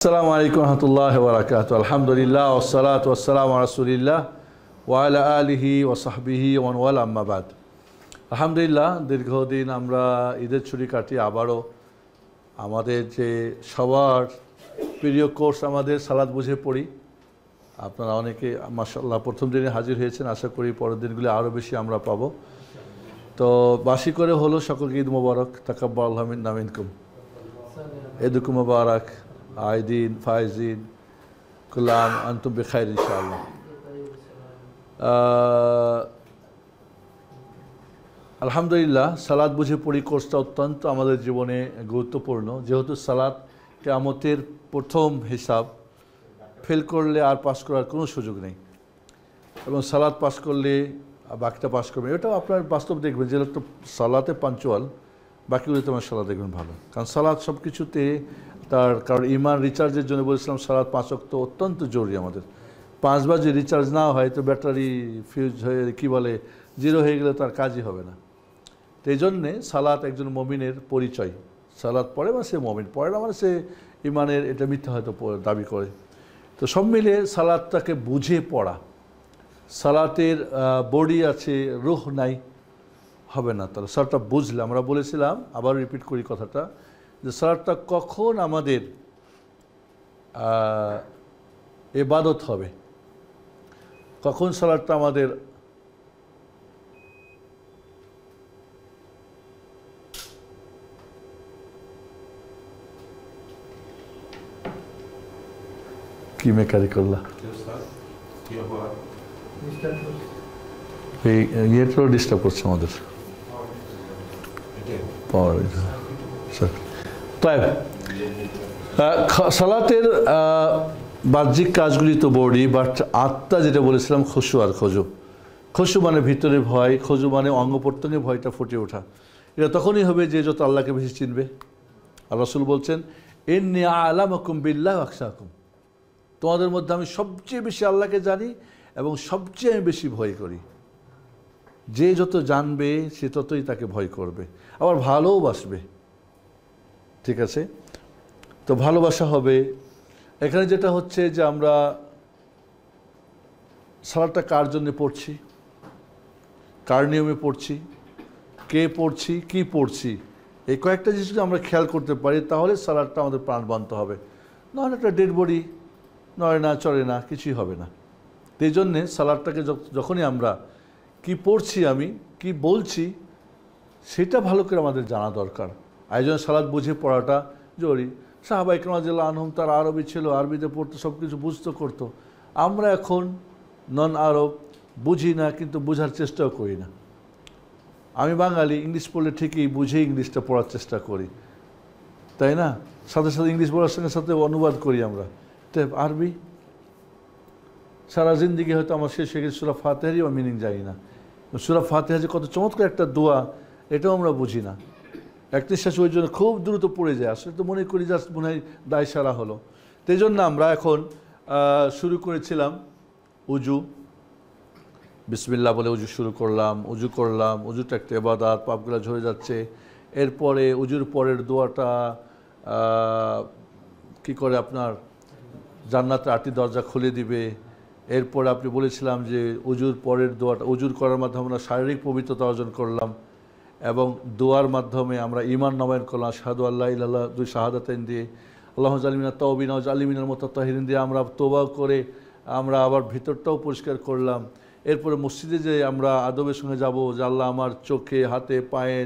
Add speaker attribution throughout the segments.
Speaker 1: আসসালামু আলাইকুম রহমতুল্লাহ বারাকাতুহু। আলহামদুলিল্লাহ ওয়াসসালাতু ওয়াসসালামু আলা রাসূলিল্লাহ ওয়া আলা আলিহি ওয়া সাহবিহি ওয়া মান ওয়ালা, আম্মা বাদ। আলহামদুলিল্লাহ, দীর্ঘদিন আমরা ঈদের ছুটি কাটিয়ে আবারও আমাদের যে সবার প্রিয় কোর্স আমাদের সালাত বুঝে পড়ি, আপনারা অনেকে মাশাআল্লাহ প্রথম দিনে হাজির হয়েছেন। আশা করি পরের দিনগুলি আরও বেশি আমরা পাবো। তো বাসি করে হলো সকলকে ঈদ মোবারক, তাকাব্বালাল্লাহু মিন্না ওয়া মিনকুম, ঈদুকুম মুবারক, আইদিন ফাইজিন, কুল্লাম আনতুম বিখাইর ইনশাআল্লাহ। আলহামদুলিল্লাহ, সালাত বুঝে পড়ি কোর্সটা অত্যন্ত আমাদের জীবনে গুরুত্বপূর্ণ, যেহেতু সালাত কিয়ামতের প্রথম হিসাব। ফেল করলে আর পাস করার কোনো সুযোগ নেই, এবং সালাত পাস করলে বাকিটা পাস করবে। এটাও আপনার বাস্তব দেখবেন, যে লোকটা সালাতে পাঞ্চুয়াল, বাকিগুলো তোমার সালাত দেখবেন ভালো। কারণ সালাত সব কিছুতে কারণ ইমান রিচার্জের জন্য বলেছিলাম সালাত 5 ওয়াক্ত অত্যন্ত জরুরি আমাদের। 5 বার যদি রিচার্জ না হয় তো ব্যাটারি ফিউজ হয়ে কী বলে জিরো হয়ে গেলে তার কাজই হবে না। তো এই জন্যে সালাত একজন মমিনের পরিচয়। সালাত পড়ে মানে সে মমিন, পড়ে না মানে সে ইমানের, এটা মিথ্যা হয়তো দাবি করে। তো সব মিলে সালাতটাকে বুঝে পড়া। সালাতের বডি আছে, রুহ নাই, হবে না। তাহলে সালাতটা বুঝলে, আমরা বলেছিলাম, আবার রিপিট করি কথাটা, যে সালাতটা কখন আমাদের ইবাদত হবে, কখন সালাতটা আমাদের কি মেকারি করলা, এই ইয়েটাও ডিস্টার্ব করছে আমাদের। সালাতের বাহ্যিক কাজগুলি তো বডি, বাট আত্মা যেটা বলেছিলাম খুশু আর খজু। খুশু মানে ভিতরে ভয়, খজু মানে অঙ্গ প্রত্যঙ্গে ভয়টা ফুটে ওঠা। এটা তখনই হবে যে যত আল্লাহকে বেশি চিনবে। আর রাসূল বলছেন, ইন্নী আ'লামুকুম বিল্লাহি ওয়া আখশাকুম, তোমাদের মধ্যে আমি সবচেয়ে বেশি আল্লাহকে জানি এবং সবচেয়ে আমি বেশি ভয় করি। যে যত জানবে সে ততই তাকে ভয় করবে, আবার ভালোবাসবে। ঠিক আছে, তো ভালোবাসা হবে। এখানে যেটা হচ্ছে যে আমরা সালাতটা কার জন্য পড়ছি, কার নিয়মে পড়ছি, কে পড়ছি, কি পড়ছি, এই কয়েকটা জিনিস যদি আমরা খেয়াল করতে পারি তাহলে সালাতটা আমাদের প্রাণবন্ত হবে। নাহলে একটা ডেড বডি, নড়ে না চড়ে না, কিছুই হবে না। এই জন্যে সালাতটাকে যখনই আমরা কি পড়ছি, আমি কি বলছি, সেটা ভালো করে আমাদের জানা দরকার। এই জন্য সালাত বুঝে পড়াটা জরুরি। সাহাবা ইকরাম রাদিয়াল্লাহু আনহুম, তার আরবি ছিল, আরবিতে পড়তো, সব কিছু বুঝতে করতো। আমরা এখন নন আরব, বুঝি না, কিন্তু বোঝার চেষ্টাও করি না। আমি বাঙালি, ইংলিশ পড়লে ঠিকই বুঝে ইংলিশটা পড়ার চেষ্টা করি, তাই না? সাথে সাথে ইংলিশ পড়ার সঙ্গে সাথে অনুবাদ করি আমরা। তো আরবি সারা জিন্দিগি হয়তো আমার শেষ হয়ে গেছে, সূরা ফাতিহারই বা মিনিং জানি না। সূরা ফাতিহা যে কত চমৎকার একটা দোয়া, এটাও আমরা বুঝি না। এক নিঃশ্বাস ওই জন্য খুব দ্রুত পড়ে যায়। আসলে তো মনে করি জাস্ট মনে হয় দায় সারা হলো। তো এই জন্য আমরা এখন শুরু করেছিলাম উজু। বিসমিল্লাহ বলে উজু শুরু করলাম, উজু করলাম। উজুটা একটা ইবাদত, পাপগুলো ঝরে যাচ্ছে। এরপরে উজুর পরের দোয়াটা কি করে আপনার জান্নাতের 8টি দরজা খুলে দিবে। এরপরে আপনি বলেছিলাম যে উজুর পরের দোয়াটা, উজুর করার মাধ্যমে আমরা শারীরিক পবিত্রতা অর্জন করলাম, এবং দোয়ার মাধ্যমে আমরা ঈমান নবায়ন করলাম। আশহাদু আল্লা ইলাহা ইল্লাল্লাহ, 2 শাহাদাতাইন দিয়ে, আল্লাহুম্মা জাআলনি মিনাত তাওয়াবিন ওয়া জাআলনি মিনাল মুতাতাহহিরিন দিয়ে আমরা তওবা করে আমরা আবার ভিতরটাও পরিষ্কার করলাম। এরপরে মসজিদে যে আমরা আদবের সঙ্গে যাব, যে আল্লাহ আমার চোখে, হাতে, পায়ে,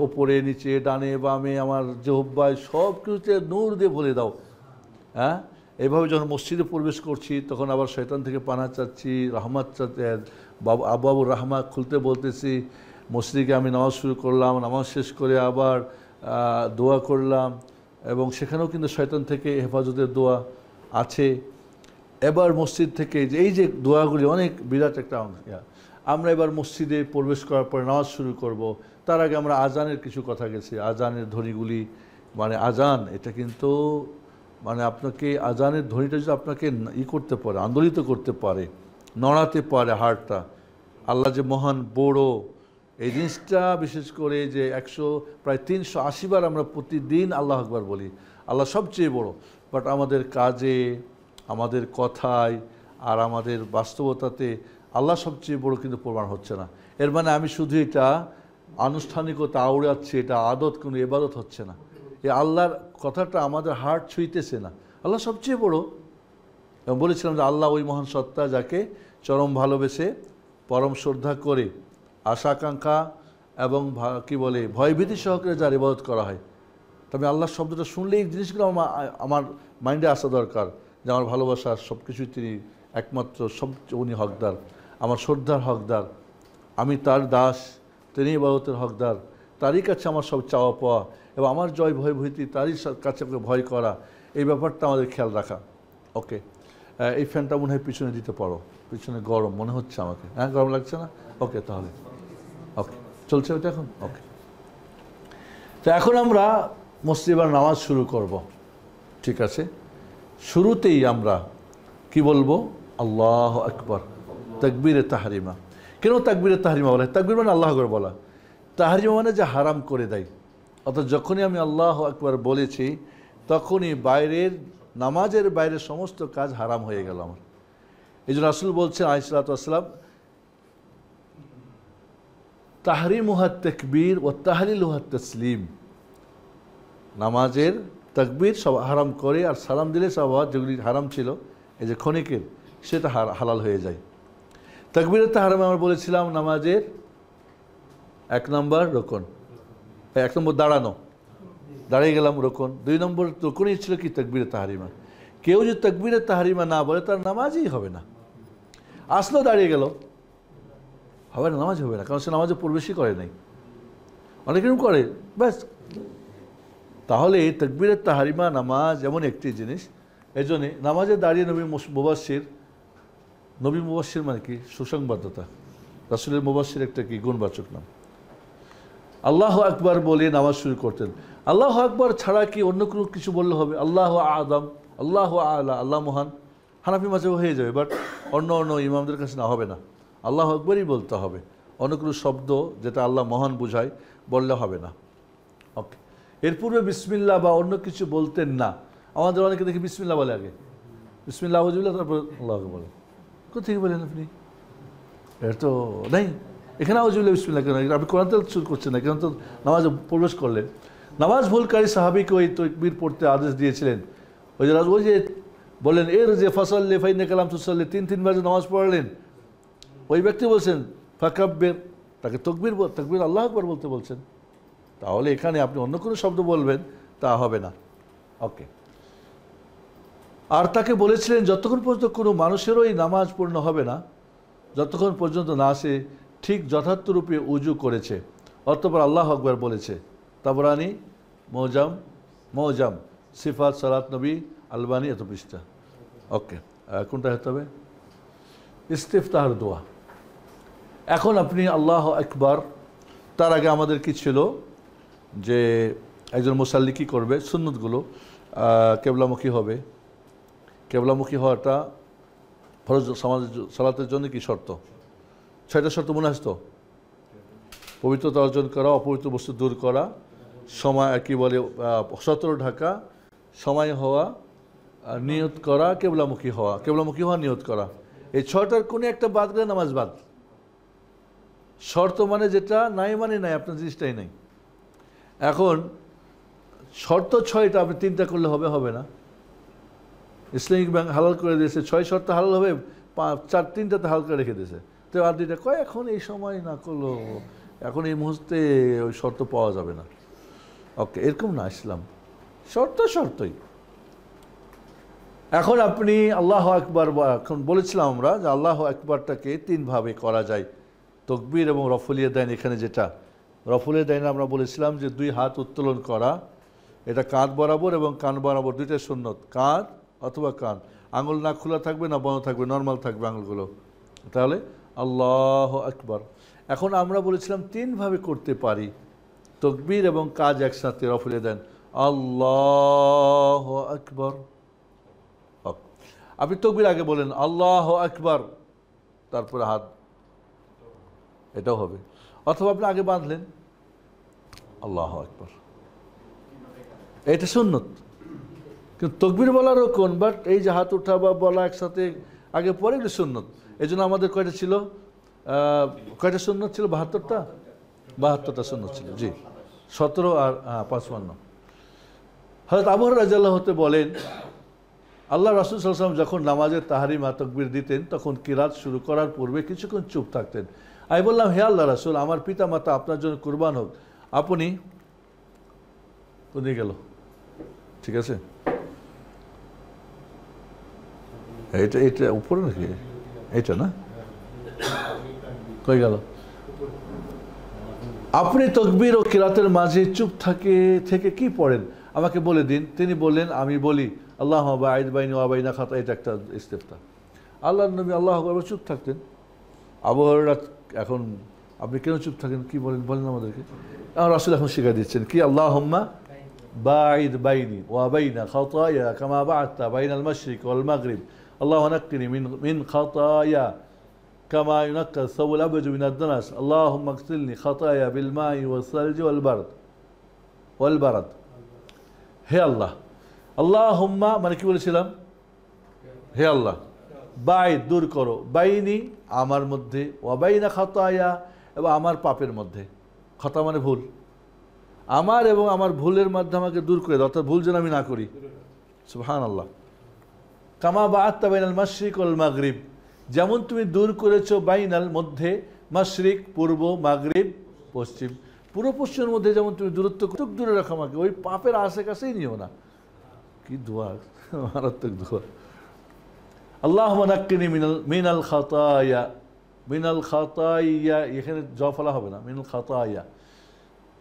Speaker 1: ওপরে নিচে, ডানে বামে, আমার জিহ্বায় সব কিছুতে নূর দিয়ে ভরে দাও। হ্যাঁ, এইভাবে যখন মসজিদে প্রবেশ করছি তখন আবার শয়তান থেকে পানাহ চাচ্ছি, রহমত চাচ্ছি, আবওয়াবুর রাহমাত খুলতে বলতেছি। মসজিদে আমি নামাজ শুরু করলাম, নামাজ শেষ করে আবার দোয়া করলাম, এবং সেখানেও কিন্তু শয়তান থেকে হেফাজতের দোয়া আছে। এবার মসজিদ থেকে এই যে দোয়াগুলি অনেক বিরাট একটা অংশ, আমরা এবার মসজিদে প্রবেশ করার পরে নামাজ শুরু করব। তার আগে আমরা আজানের কিছু কথা গেছি। আজানের ধ্বনিগুলি, মানে আজান এটা কিন্তু মানে আপনাকে, আজানের ধ্বনিটা যদি আপনাকে করতে পারে, আন্দোলিত করতে পারে, নড়াতে পারে হাড়টা, আল্লাহ যে মহান বড়, এই জিনিসটা বিশেষ করে যে প্রায় 380 বার আমরা প্রতিদিন আল্লাহ আকবার বলি। আল্লাহ সবচেয়ে বড়, বাট আমাদের কাজে, আমাদের কথায় আর আমাদের বাস্তবতাতে আল্লাহ সবচেয়ে বড় কিন্তু প্রমাণ হচ্ছে না। এর মানে আমি শুধু এটা আনুষ্ঠানিকতা আওড়াচ্ছি, এটা আদত, কোনো ইবাদত হচ্ছে না। এই আল্লাহর কথাটা আমাদের হার্ট ছুঁইতেছে না। আল্লাহ সবচেয়ে বড়, এবং বলেছিলাম যে আল্লাহ ওই মহান সত্তা যাকে চরম ভালোবেসে, পরম শ্রদ্ধা করে, আশা আকাঙ্ক্ষা এবং কি বলে ভয়ভীতি সহকারে যার ইবাদত করা হয়। তবে আল্লাহ শব্দটা শুনলেই এই জিনিসগুলো আমার মাইন্ডে আসা দরকার, যে আমার ভালোবাসার সব কিছুই তিনি একমাত্র, সবচেয়ে উনি হকদার, আমার শ্রদ্ধার হকদার, আমি তার দাস, তিনি ইবাদতের হকদার, তারই কাছে আমার সব চাওয়া পাওয়া, এবং আমার জয় ভয় ভীতি তারই কাছে ভয় করা, এই ব্যাপারটা আমাদের খেয়াল রাখা। ওকে, এই ফ্যানটা মনে হয় পিছনে দিতে পারো, পিছনে গরম মনে হচ্ছে আমাকে। হ্যাঁ, গরম লাগছে না? ওকে, তাহলে ওকে, চলছে ওইটা এখন। ওকে, তো এখন আমরা মসজিদের নামাজ শুরু করব। ঠিক আছে, শুরুতেই আমরা কি বলবো? আল্লাহ আকবার, তাকবীরে তাহরিমা। কেন তাকবীরে তাহরিমা বলা হয়? তাকবীর মানে আল্লাহ আকবার বলা, তাহরিমা মানে যে হারাম করে দেয়। অর্থাৎ যখনই আমি আল্লাহ আকবার বলেছি, তখনই বাইরের, নামাজের বাইরের সমস্ত কাজ হারাম হয়ে গেল আমার। এই জন্য রাসূল বলছেন আলাইহিস সালাতু ওয়াস সালাম, তাহরিমুহা তাকবীর ও তাহলিলুহা তাসলিম। নামাজের তাকবীর সব হারাম করে, আর সালাম দিলে সব যেগুলি হারাম ছিল, এই যে ক্ষণিকের, সেটা হালাল হয়ে যায়। তাকবীরের তাহরিমে আমরা বলেছিলাম নামাজের 1 নম্বর রোকন, 1 নম্বর দাঁড়ানো, দাঁড়িয়ে গেলাম রোকন। 2 নম্বর রোকনই ছিল কি? তাকবীরের তাহরিমা। কেউ যদি তাকবীরের তাহরিমা না বলে, তার নামাজই হবে না। আসলো, দাঁড়িয়ে গেল, হবে না, নামাজ হবে না, কারণ সে নামাজে প্রবেশই করে নাই। অনেকেরও করে, ব্যাস। তাহলে তাকবীরের তাহরিমা নামাজ এমন একটি জিনিস, এই জন্যে নামাজে দাঁড়িয়ে নবী মুবাশশির, নবী মুবাশশির মানে কি? সুসংবাদদাতা। রাসূলের মুবাশশির একটা কি গুণবাচক নাম। আল্লাহ আকবার বলে নামাজ শুরু করতেন। আল্লাহ আকবার ছাড়া কি অন্য কোনো কিছু বললে হবে? আল্লাহ আদম, আল্লাহ আলা, আল্লাহ মহান, হানাফি মাঝে হয়ে যাবে, বাট অন্য ইমামদের কাছে না, হবে না। আল্লাহ আকবরই বলতে হবে। অন্য কোনো শব্দ যেটা আল্লাহ মহান বোঝায় বললে হবে না। ওকে, এর পূর্বে বিসমিল্লাহ বা অন্য কিছু বলতেন না। আমাদের অনেকে দেখি বিসমিল্লাহ বলে, আগে বিসমিল্লাহ আউযুবিল্লাহ, তারপর আল্লাহকে বলে। কোথেকে বলেন আপনি? এর তো নেই এখানে আউযুবিল্লাহ বিসমিল্লাহ কেন? আপনি কোরআন তেলাওয়াত শুরু করছেন না, কেন? তো নামাজে প্রবেশ করলেন। নামাজ ভুলকারী সাহাবীকে ওই তাকবীর পড়তে আদেশ দিয়েছিলেন। ওই যে বলেন এর যে ফাসাল্লি ফাইন্নাকা লাম তুসাল্লি, 3বার যে নামাজ পড়লেন, ওই ব্যক্তি বলছেন ফাকাব্বির, তাকে তাকবীর আল্লাহু আকবার বলতে বলছেন। তাহলে এখানে আপনি অন্য কোনো শব্দ বলবেন, তা হবে না। ওকে, আর তাকে বলেছিলেন যতক্ষণ পর্যন্ত কোনো মানুষেরও এই নামাজ পূর্ণ হবে না, যতক্ষণ পর্যন্ত না সে ঠিক যথার্থরূপে উজু করেছে, অতঃপর আল্লাহু আকবার বলেছে। তাবরানি মৌজাম সিফাত সালাত নবী আলবানী, এত পৃষ্ঠা। ওকে, কোনটা হতে হবে? ইস্তিফতাহর দোয়া। এখন আপনি আল্লাহ আকবার, তার আগে আমাদের কি ছিল যে একজন মুসাল্লি কী করবে? সুন্নতগুলো, কেবলামুখী হবে। কেবলামুখী হওয়াটা ফরজ সালাতের জন্য কি শর্ত? 6টা শর্ত মনে আসতো? পবিত্রতা অর্জন করা, অপবিত্র বস্তু দূর করা, সময় কি বলে সতর ঢাকা, সময় হওয়া, নিয়ত করা, কেবলামুখী হওয়া নিয়ত করা। এই 6টার কোনো একটা বাদ গেলে নামাজ বাদ। শর্ত মানে যেটা নাই মানে নাই, আপনার জিনিসটাই নাই। এখন শর্ত 6টা, আপনি 3টা করলে হবে না। ইসলামিক ব্যাংক হালাল করে দিয়েছে, 6 শর্ত হালাল হবে, 3টাতে হালাল করে রেখে দিয়েছে। তো আর 2টা কয় এখন এই সময় না করলো, এখন এই মুহূর্তে ওই শর্ত পাওয়া যাবে না। ওকে, এরকম না ইসলাম, শর্তই। এখন আপনি আল্লাহ আকবার, এখন বলেছিলাম আমরা যে আল্লাহ আকবারটাকে 3 ভাবে করা যায়। তাকবীর এবং রফুল ইয়াদাইন, এখানে যেটা রফুল ইয়াদাইন আমরা বলেছিলাম যে 2 হাত উত্তোলন করা, এটা কাঁধ বরাবর এবং কান বরাবর, 2টাই সুন্নত। কাঁধ অথবা কান, আঙুল না খোলা থাকবে না বন্ধ থাকবে, নর্মাল থাকবে আঙুলগুলো। তাহলে আল্লাহ আকবার। এখন আমরা বলেছিলাম 3 ভাবে করতে পারি, তাকবীর এবং কাজ একসাথে, রফুল ইয়াদাইন, আল্লাহ আকবার। আপনি তাকবীর আগে বলেন আল্লাহ আকবার, তারপরে হাত, এটাও হবে। অথবা আপনি আগে বাঁধলেন আল্লাহ আকবার, এটা সুন্নত। কিন্তু তকবির বলারও কোন, বাট এই যে হাত উঠা বা বলা একসাথে আগে পরে এগুলো সুন্নত। এই জন্য আমাদের কয়টা ছিল, কয়টা সুন্নত ছিল? 72টা, 72টা সুন্নত ছিল। জি, 17 আর 55। হযরত আবু হুরায়রা রাদিয়াল্লাহু হতে বলেন, আল্লাহ রাসূল সাল্লাল্লাহু আলাইহি ওয়াসাল্লাম যখন নামাজের তাহরিমা তাকবীর দিতেন তখন কিরাত শুরু করার পূর্বে কিছুক্ষণ চুপ থাকতেন। আমি বললাম, হে আল্লাহ রাসূল, আমার পিতা মাতা আপনার জন্য কুরবান হোক, আপনি কোথায় গেল? ঠিক আছে, এটা এটা উপরে নাকি এটা না, কই গেল? আপনি তাকবীর ও কিরাতের মাঝে চুপ থেকে কি পড়েন আমাকে বলে দিন। তিনি বললেন, আমি বলি আল্লাহুম্মা বাঈদ বাইনি ওয়া বাইনা খাতায়া, এটা একটা ইস্তিফতাহ। আল্লাহর নবী আল্লাহু আকবার চুপ থাকতেন। আবু হুরায়রা, এখন আপনি কেন চুপ থাকেন, কি বলেন বলেন আমাদেরকে। আমার রাসূল এখন শিখিয়ে দিচ্ছেন কি, আল্লাহুম্মা বাঈদ বাইনি ওয়া বাইনা খাতায়া কামা বা'আদতা বাইনাল মাশরিক ওয়াল মাগরিব, আল্লাহুম্মা নাক্কিনি মিন খাতায়া কামা ইউনাক্কা সাওবুল আবজু মিনাদ দানাস, আল্লাহুম্মা ইগসিলনি খাতায়া বিল মাই ওয়াস সালজি ওয়াল বারাদ। হে আল্লাহ, আল্লাহুম্মা মানে কি বলেছিলাম, হে আল্লাহ, বাঈদ দূর করো, বাইনি আমার মধ্যে, ওয়া বাইনা খাতায়া এবং আমার পাপের মধ্যে, খাতা মানে ভুল, আমার এবং আমার ভুলের মধ্যে আমাকে দূর করে দাও, অর্থাৎ ভুল যেন আমি না করি। সুবহানাল্লাহ। কামা বা'আদতা বাইনাল মাশরিক ওয়াল মাগরিব, যেমন তুমি দূর করেছো বাইনাল মধ্যে, মাশরিক পূর্ব, মাগরিব পশ্চিম, পূর্ব পশ্চিমের মধ্যে যেমন তুমি দূরত্ব দূরে রাখো আমাকে, ওই পাপের আশেপাশেই নিও না। কি দোয়া, মারাত্মক দোয়া। আল্লাহুম্মা নাক্কিনি মিনাল খাতায়া, এখানে জফলা হবে না, মিনাল খাতায়া।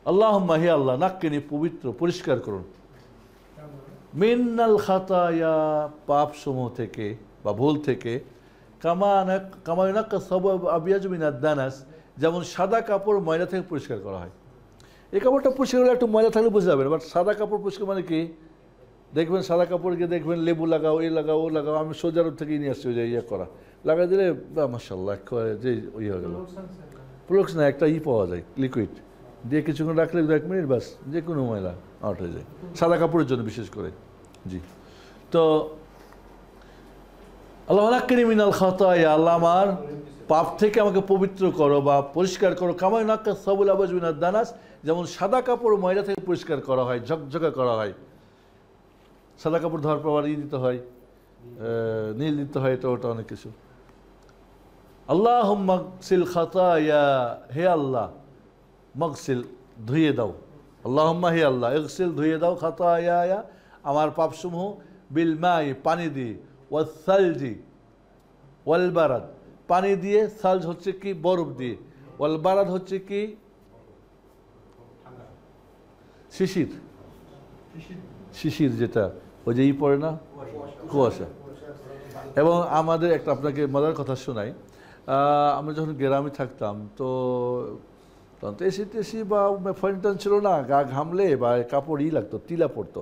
Speaker 1: আল্লাহুম্মা, হে আল্লাহ, নাক্কিনি পবিত্র পরিষ্কার করুন, মিনাল খাতায়া পাপ সমূহ থেকে বা ভুল থেকে, কামা ইউনাক্কা সাওবু আবিয়াজু মিনাদ দানাস, যেমন সাদা কাপড় ময়লা থেকে পরিষ্কার করা হয়। এই কাপড়টা পরিষ্কার করলে একটু ময়লা থাকলে বুঝে যাবেন, বাট সাদা কাপড় পরিষ্কার মানে কি, দেখবেন সাদা কাপড়কে দেখবেন লেবু লাগাও, এই লাগাও, ও লাগাও, আমি সোজার থেকে নিয়ে আসছি, ওই যে ইয়ে করা লাগাই দিলে মাশাআল্লাহ একেবারে যে ইয়ে হয়ে গেল। প্রোডাক্টস না, একটা পাওয়া যায় লিকুইড, দিয়ে কিছুক্ষণ রাখলে 1 মিনিট বাস যে কোনো ময়লা আউট হয়ে যায়, সাদা কাপড়ের জন্য বিশেষ করে। জি, তো আল্লাহুম্মা নাক্কিনি মিনাল খাতায়া, আল্লাহ আমার পাপ থেকে আমাকে পবিত্র করো বা পরিষ্কার করো, কামা ইউনাক্কা সাওবুল আবজু মিনাদ দানাস, যেমন সাদা কাপড় ময়লা থেকে পরিষ্কার করা হয়, ঝকঝকা করা হয়। সাদা কাপড় ধোয়ার পর দিতে হয়, নীল দিতে হয়, এটা ওটা অনেক কিছু। আল্লাহুম্মা ইগসিল খাতায়া, হে আল্লাহ, মগসিল ধুয়ে দাও, আল্লাহুম্মা হে আল্লাহ, ইগসিল ধুয়ে দাও, খাতায়া আমার পাপসমূহ, বিল মাই পানি দিয়ে, ওয়াস সালজি ওয়াল বারাদ পানি দিয়ে, সালজ হচ্ছে কি বরফ দিয়ে, ওয়াল বারাদ হচ্ছে কি শিশির, শিশির যেটা ওই যে পড়ে না, কুয়াশা। এবং আমাদের একটা আপনাকে মজার কথা শোনাই, আমরা যখন গ্রামে থাকতাম তো তখন তো এসি টেসি বা ফ্যান ট্যান ছিল না, গা ঘামলে বা কাপড়ই লাগতো, টিলা পড়তো।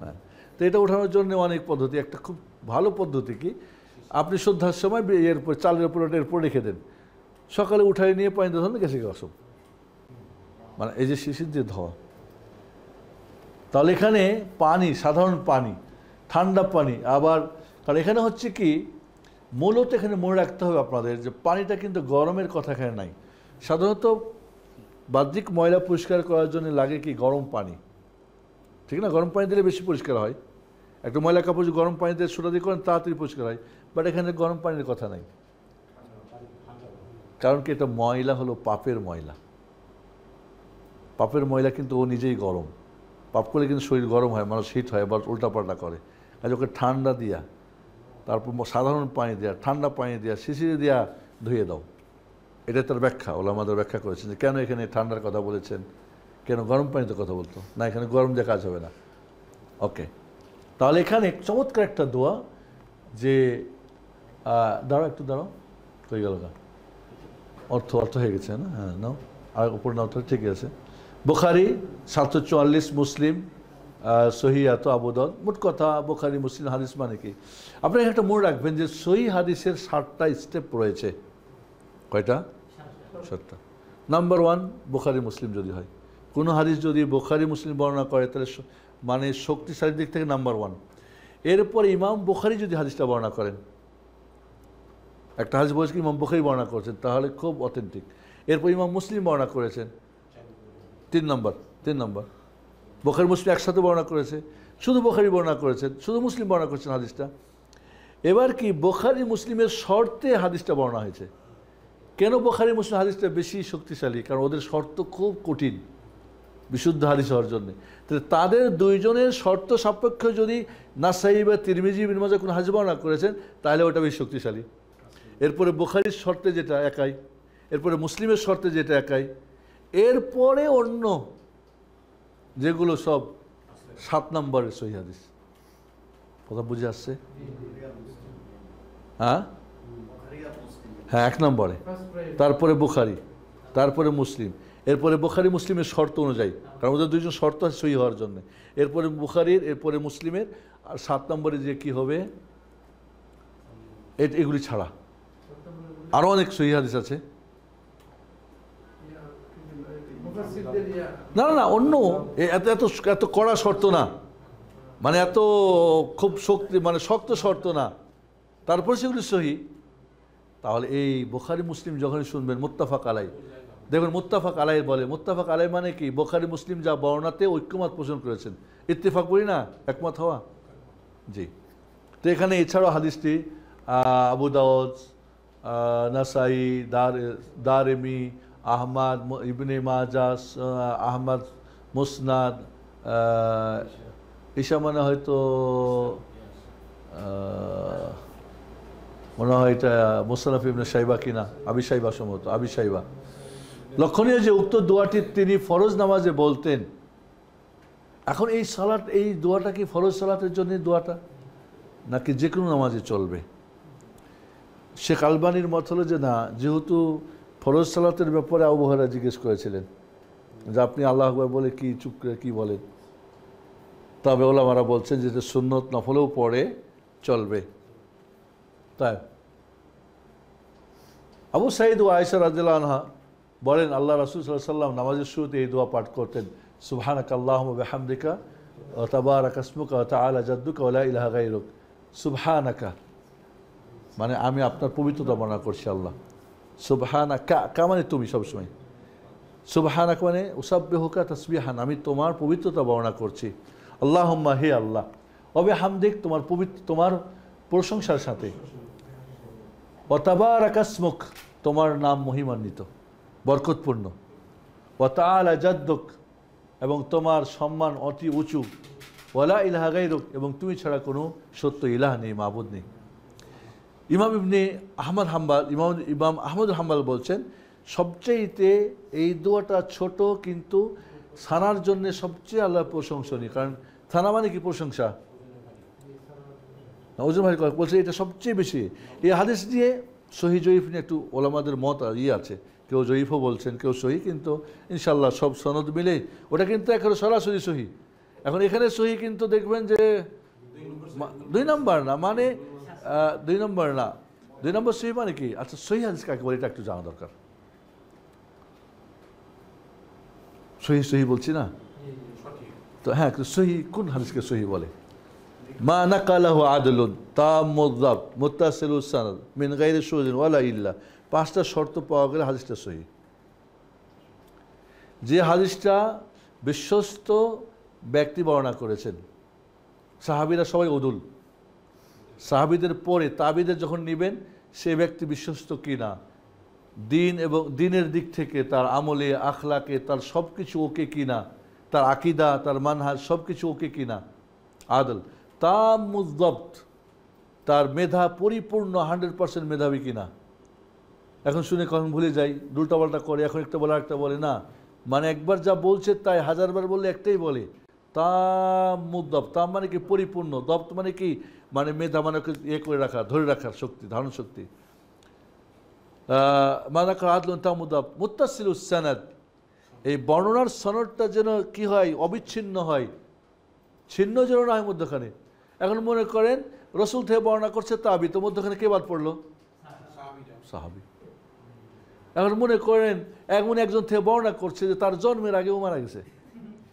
Speaker 1: হ্যাঁ, তো এটা ওঠানোর জন্য অনেক পদ্ধতি, একটা খুব ভালো পদ্ধতি কি, আপনি সন্ধ্যার সময় এর উপর চালের উপর এরপর রেখে দেন, সকালে উঠাই নিয়ে পানিতে ধরুন গেছে অসম, মানে এই যে শিশির দিয়ে ধোয়া। তাহলে এখানে পানি, সাধারণ পানি, ঠান্ডা পানি, আবার কারণ এখানে হচ্ছে কি, মূলত এখানে মনে রাখতে হবে আপনাদের যে পানিটা কিন্তু গরমের কথা এখানে নাই। সাধারণত বাহ্যিক ময়লা পরিষ্কার করার জন্য লাগে কি গরম পানি, ঠিক না, গরম পানি দিলে বেশি পরিষ্কার হয়। একটা ময়লা কাপড় যদি গরম পানিতে সোডা দিয়ে করেন তাড়াতাড়ি পরিষ্কার হয়, বাট এখানে গরম পানির কথা নাই। কারণ কি, এটা ময়লা হলো পাপের ময়লা, পাপের ময়লা কিন্তু ও নিজেই গরম, পাপ করলে কিন্তু শরীর গরম হয়, মানুষ হিট হয়, আবার উল্টাপাল্টা করে। আর ওকে ঠান্ডা দিয়া, তারপর সাধারণ পানি দেওয়া, ঠান্ডা পানি দেওয়া, শিশিরে দেওয়া ধুয়ে দাও। এটা তার ব্যাখ্যা, ওলামাদের ব্যাখ্যা করেছেন যে কেন এখানে ঠান্ডার কথা বলেছেন, কেন গরম পানিতে কথা বলতো না, এখানে গরম দিয়ে কাজ হবে না। ওকে, তাহলে এখানে চমৎকার একটা দোয়া যে দাঁড়াও একটু দাঁড়াও, হয়ে গেল না, অর্থ হয়ে গেছে না, হ্যাঁ নাও, আর উপর নাও, তো ঠিক আছে। বুখারি 744, মুসলিম সহিয়াত, আবু দাউদ, মোট কথা বুখারি মুসলিম হাদিস মানে কি, আপনারা একটা মনে রাখবেন যে সহি হাদিসের 7টা স্টেপ রয়েছে। কয়টা? 7টা। নাম্বার 1 বুখারি মুসলিম যদি হয়, কোনো হাদিস যদি বুখারি মুসলিম বর্ণনা করে তাহলে মানে শক্তিশালী দিক থেকে নাম্বার 1। এরপরে ইমাম বুখারী যদি হাদিসটা বর্ণনা করেন, একটা হাদিস বলছে ইমাম বুখারী বর্ণনা করেছেন, তাহলে খুব অথেন্টিক। এরপর ইমাম মুসলিম বর্ণনা করেছেন, 3 নম্বর। বুখারী মুসলিম একসাথে বর্ণনা করেছে, শুধু বুখারী বর্ণনা করেছেন, শুধু মুসলিম বর্ণনা করেছেন হাদিসটা। এবার কি বুখারী মুসলিমের শর্তে হাদিসটা বর্ণনা হয়েছে। কেন বুখারী মুসলিম হাদিসটা বেশি শক্তিশালী? কারণ ওদের শর্ত খুব কঠিন বিশুদ্ধ হাদিস হওয়ার জন্য। তাহলে তাদের দুইজনের শর্ত সাপেক্ষে যদি নাসাই বা তিরমিজি ইবনে মাজাহ কোনো হাদিস বর্ণনা করেছেন, তাহলে ওটা বেশি শক্তিশালী। এরপরে বুখারীর শর্তে যেটা একাই, এরপরে মুসলিমের শর্তে যেটা একাই, এরপরে অন্য যেগুলো সব 7 নম্বরের সহিহ হাদিস। কথা বুঝে আসছে? হ্যাঁ, 1 নম্বরে, তারপরে বুখারী, তারপরে মুসলিম, এরপরে বুখারী মুসলিমের শর্ত অনুযায়ী, কারণ ওদের দুইজন শর্ত আছে সহিহ হওয়ার জন্য। এরপরে বুখারীর, এরপরে মুসলিমের, আর 7 নম্বরে যে কি হবে, এগুলি ছাড়া আরও অনেক সহিহ হাদিস আছে। না না না, অন্য এত এত এত কড়া শর্ত না, মানে এত খুব মানে শক্ত শর্ত না, তারপর সেগুলি সহিহ। তাহলে এই বুখারী মুসলিম যখন শুনবেন মুত্তাফাক আলাই, দেখবেন মুত্তাফাক আলাই বলে, মুত্তাফাক আলাই মানে কি? বুখারী মুসলিম যা বর্ণনাতে ঐক্যমত পোষণ করেছেন, ইত্তেফাক বলি না, একমত হওয়া। জি, তো এখানে এছাড়াও হাদিসটি আবু দাউদ, নাসাই, দারেমি, আহমদ ইবনে মাজাহ, আহমদ মুসনাদ, ঈশা মানে হয়তো মনে হয় এটা মুসনাফ ইবনে শাইবা কিনা, আবি শাইবা সম্ভবত, আবি শাইবা। লক্ষণীয় যে উক্ত দোয়াটি তিনি ফরজ নামাজে বলতেন। এখন এই সালাত, এই দোয়াটা কি ফরজ সালাতের জন্য দোয়াটা, নাকি যে কোনো নামাজে চলবে? শেখ আলবানির মত হলো যে না, যেহেতু ফরজ সালাতের ব্যাপারে আবু হুরায়রা জিজ্ঞেস করেছিলেন যে আপনি আল্লাহু আকবার বলে কি চুপ করে কি বলেন, তবে ওলামারা বলছেন যে সুন্নত নফলেও পড়ে চলবে। তাই আবু সাঈদ ও আয়েশা রাদিয়াল্লাহু আনহা বলেন আল্লাহ রাসূল সাল্লাল্লাহু আলাইহি ওয়াসাল্লাম নামাজের শুরুতে এই দোয়া পাঠ করতেন, সুবহানাকা আল্লাহুম্মা ওয়া বিহামদিকা ওয়া তাবারাকা ইসমুকা ওয়া তাআলা জাদ্দুকা ওয়া লা ইলাহা গায়রুক। সুবহানাকা মানে আমি আপনার পবিত্রতা বর্ণনা করছি আল্লাহ, সুবহানাকা কা মানে তুমি সবসময়, সুবহানাকা মানে উসাব্বিহুকা তাসবিহান, আমি তোমার পবিত্রতা বর্ণনা করছি। আল্লাহুম্মা হে আল্লাহ, ওয়া বিহামদিক তোমার পবিত্র, তোমার প্রশংসার সাথে, ওয়া তাবারাকা ইসমুক তোমার নাম মহিমান্বিত বরকতপূর্ণ, ওয়া তাআলা জাদ্দুক এবং তোমার সম্মান অতি উঁচু, ওয়া লা ইলাহা গায়রুক এবং তুমি ছাড়া কোনো সত্য ইলাহ নেই, মাবুদ নেই। ইমাম আহমদ হাম্বল বলছেন সবচেয়েতে এই দোয়াটা ছোট কিন্তু থানার জন্য সবচেয়ে আল্লাহ প্রশংসনীয়, কারণ থানা মানে কি প্রশংসা। ওজন ভাই বলছে এটা সবচেয়ে বেশি। এই হাদিস দিয়ে সহি জয়ীফ নিয়ে একটু ওলামাদের মত আছে, কেউ জয়ীফও বলছেন, কেউ সহি, কিন্তু ইনশাল্লাহ সব সনদ মিলে ওটা কিন্তু একেবারে সরাসরি সহি। এখন এখানে সহি কিন্তু দেখবেন যে 2 নম্বর না, মানে 2 নম্বর না, 2 নম্বর সহি মানে কি? আচ্ছা সহি হাদিস কাকে বলে এটা একটু জানা দরকার। সহি বলছি না তো, হ্যাঁ সহি কোন হাদিসকে সহি বলে? মা নাকালাহু আদলুন তাম্মুদ যাব মুত্তাসিলুস সানাদ মিন গায়রি শুযুন ওয়ালা ইল্লা, 5টা শর্ত পাওয়া গেলে হাদিসটা সহি। যে হাদিসটা বিশ্বস্ত ব্যক্তি বর্ণনা করেছেন, সাহাবীরা সবাই উদুল, সাহাবীদের পরে তাবিদের যখন নেবেন সে ব্যক্তি বিশ্বস্ত কিনা, দিন এবং দিনের দিক থেকে তার আমলে আখলাকে তার সব কিছু ওকে কিনা, তার আকিদা তার মানহাজ সব কিছু ওকে কিনা, আদল তাম্মুদ যাবত তার মেধা পরিপূর্ণ 100% মেধাবী কিনা। এখন শুনে কখন ভুলে যাই, উল্টাপাল্টা করে, এখন একটা বলে একটা বলে না, মানে একবার যা বলছে তাই 1000বার বললে একটাই বলে। তাম্মুদ যাবত, তাম মানে কি পরিপূর্ণ, দপ্ত মানে কি মানে মেধা, মানে করে রাখা, ধরে রাখার শক্তি, ধারণ শক্তি। মানাকা আদলুন তাম্মুদ যাবত মুত্তাসিলুস সানাদ, এই বর্ণনার সনদটা যেন কি হয়, অবিচ্ছিন্ন হয়, ছিন্ন যেন না হয় মধ্যখানে। এখন মনে করেন রসুল থেকে বর্ণনা করছে তাবি, তো মধ্যখানে কে বাদ পড়লো? সাহাবী। এখন মনে করেন এমন একজন থেকে বর্ণনা করছে যে তার জন্মের আগেও মারা গেছে,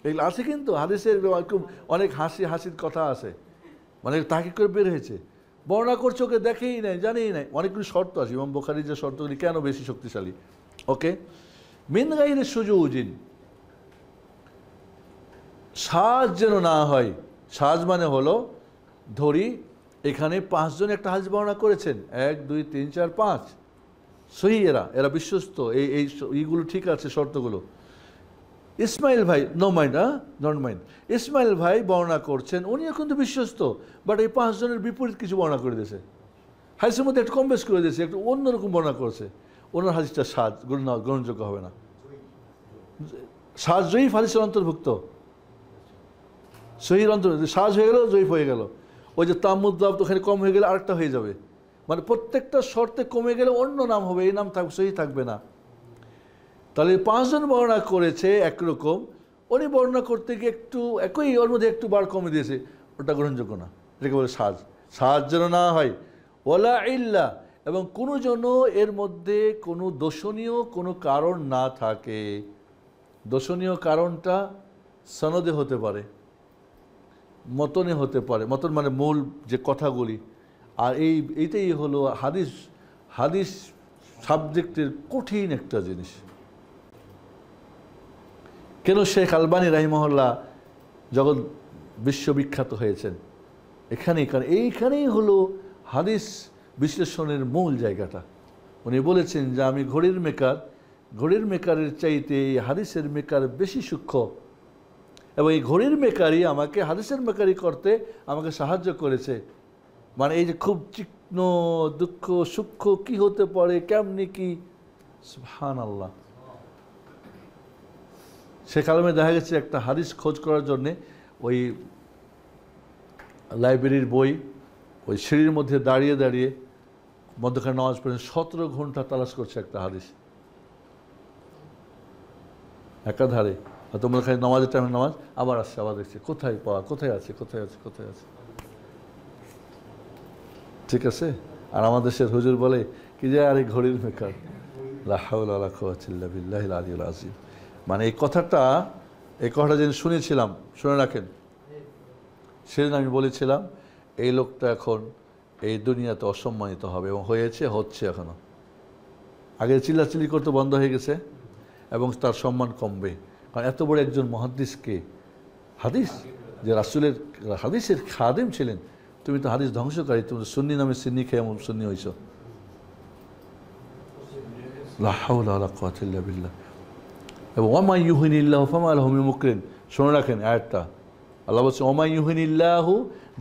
Speaker 1: এগুলো আছে কিন্তু হাদিসের অনেক হাসির কথা আছে, মানে তাকে করে বের হয়েছে, বর্ণনা করছে, ওকে দেখেই নাই, জানেই নাই, অনেকগুলি শর্ত আছে। ইমাম বুখারীর যে শর্তগুলি কেন বেশি শক্তিশালী? ওকে, মিন গাইরি সুজুজিন, সাজ যেন না হয়। সাজ মানে হলো, ধরি এখানে 5 জন একটা হাদিস বর্ণনা করেছেন, 1 2 3 4 5 সহি, এরা বিশ্বস্ত, এইগুলো ঠিক আছে শর্তগুলো। ইসমাইল ভাই, নট মাইন্ড, ইসমাইল ভাই বর্ণনা করছেন, উনিও কিন্তু বিশ্বস্ত, বাট এই 5 জনের বিপরীত কিছু বর্ণনা করে দিয়েছে, হাদিসের মধ্যে একটু কম বেশ করে দিয়েছে, একটু অন্যরকম বর্ণনা করেছে, ওনার হাদিসটা সাজ গ্রহণযোগ্য হবে না। সাজ জয়ীফ হাদিসের অন্তর্ভুক্ত, সহির অন্তর্ভুক্ত, সাজ হয়ে গেল, জয়ীফ হয়ে গেল। ওই যে তামুদ্দাব ওখানে কম হয়ে গেলে আরেকটা হয়ে যাবে, মানে প্রত্যেকটা শর্তে কমে গেলে অন্য নাম হবে, এই নাম সহি থাকবে না। তাহলে 5 জন বর্ণনা করেছে একরকম, উনি বর্ণনা করতে গিয়ে একটু একই, ওর মধ্যে একটু বার কমে দিয়েছে, ওটা গ্রহণযোগ্য না, এটাকে বলে সাজ। সাজ যেন না হয়, ওয়ালা ইল্লা, এবং কোনো জন্য এর মধ্যে কোনো দোষণীয় কোনো কারণ না থাকে। দোষণীয় কারণটা সনদে হতে পারে, মতনে হতে পারে, মতন মানে মূল যে কথাগুলি। আর এইটাই হলো হাদিস সাবজেক্টের কঠিন একটা জিনিস। কেন শেখ আলবানী রাহিমাহুল্লাহ জগৎ বিশ্ববিখ্যাত হয়েছেন এখানেই, কারণ এইখানেই হলো হাদিস বিশ্লেষণের মূল জায়গাটা। উনি বলেছেন যে আমি ঘড়ির মেকারের চাইতে হাদিসের মেকার বেশি সূক্ষ্ম, এবং এই ঘড়ির মেকারই আমাকে হাদিসের মেকারি করতে আমাকে সাহায্য করেছে। মানে এই যে খুব চিকন দুঃখ সূক্ষ্ম কি হতে পারে, কেমনি কি, সুবহানাল্লাহ। সে কালমে দেখা গেছে একটা হাদিস খোঁজ করার জন্যে ওই লাইব্রেরির বই, ওই সিঁড়ির মধ্যে দাঁড়িয়ে দাঁড়িয়ে মধ্যখানে নামাজ পড়েন, 17 ঘন্টা তালাশ করছে একটা হাদিস একাধারে। হয়তো মধ্যখানে নামাজের টাইমে নামাজ, আবার আসছে, আবার দেখছে কোথায় পাওয়া, কোথায় আছে। ঠিক আছে। আর আমাদের দেশের হুজুর বলে কি যে আরে ঘড়ির মেকার, লা হাওলা ওয়ালা কুওয়াতা ইল্লা বিল্লাহিল আলিয়্যিল আযীম। মানে এই কথাটা যেন শুনেছিলাম, শুনে রাখেন, সেদিন আমি বলেছিলাম এই লোকটা এখন এই দুনিয়াতে অসম্মানিত হবে, এবং হচ্ছে এখনো। আগে চিল্লাচিল্লি করতে বন্ধ হয়ে গেছে, এবং তার সম্মান কমবে, কারণ এত বড় একজন মুহাদ্দিসকে, হাদিস যে রাসূলের হাদিসের খাদেম ছিলেন, তুমি তো হাদিস ধ্বংসকারী, তুমি সুন্নি নামে সিন্নি খেয়ে এমন সুন্নি হইছ। লা হাওলা ওয়ালা কুওয়াতা ইল্লা বিল্লাহ। এবং ওমা ইউহিনিল্লাহু ফামা লাহু মিন মুকরিম, শুনে রাখেন আয়াতটা। আল্লাহ বলছে ওমা ইউহিনিল্লাহু,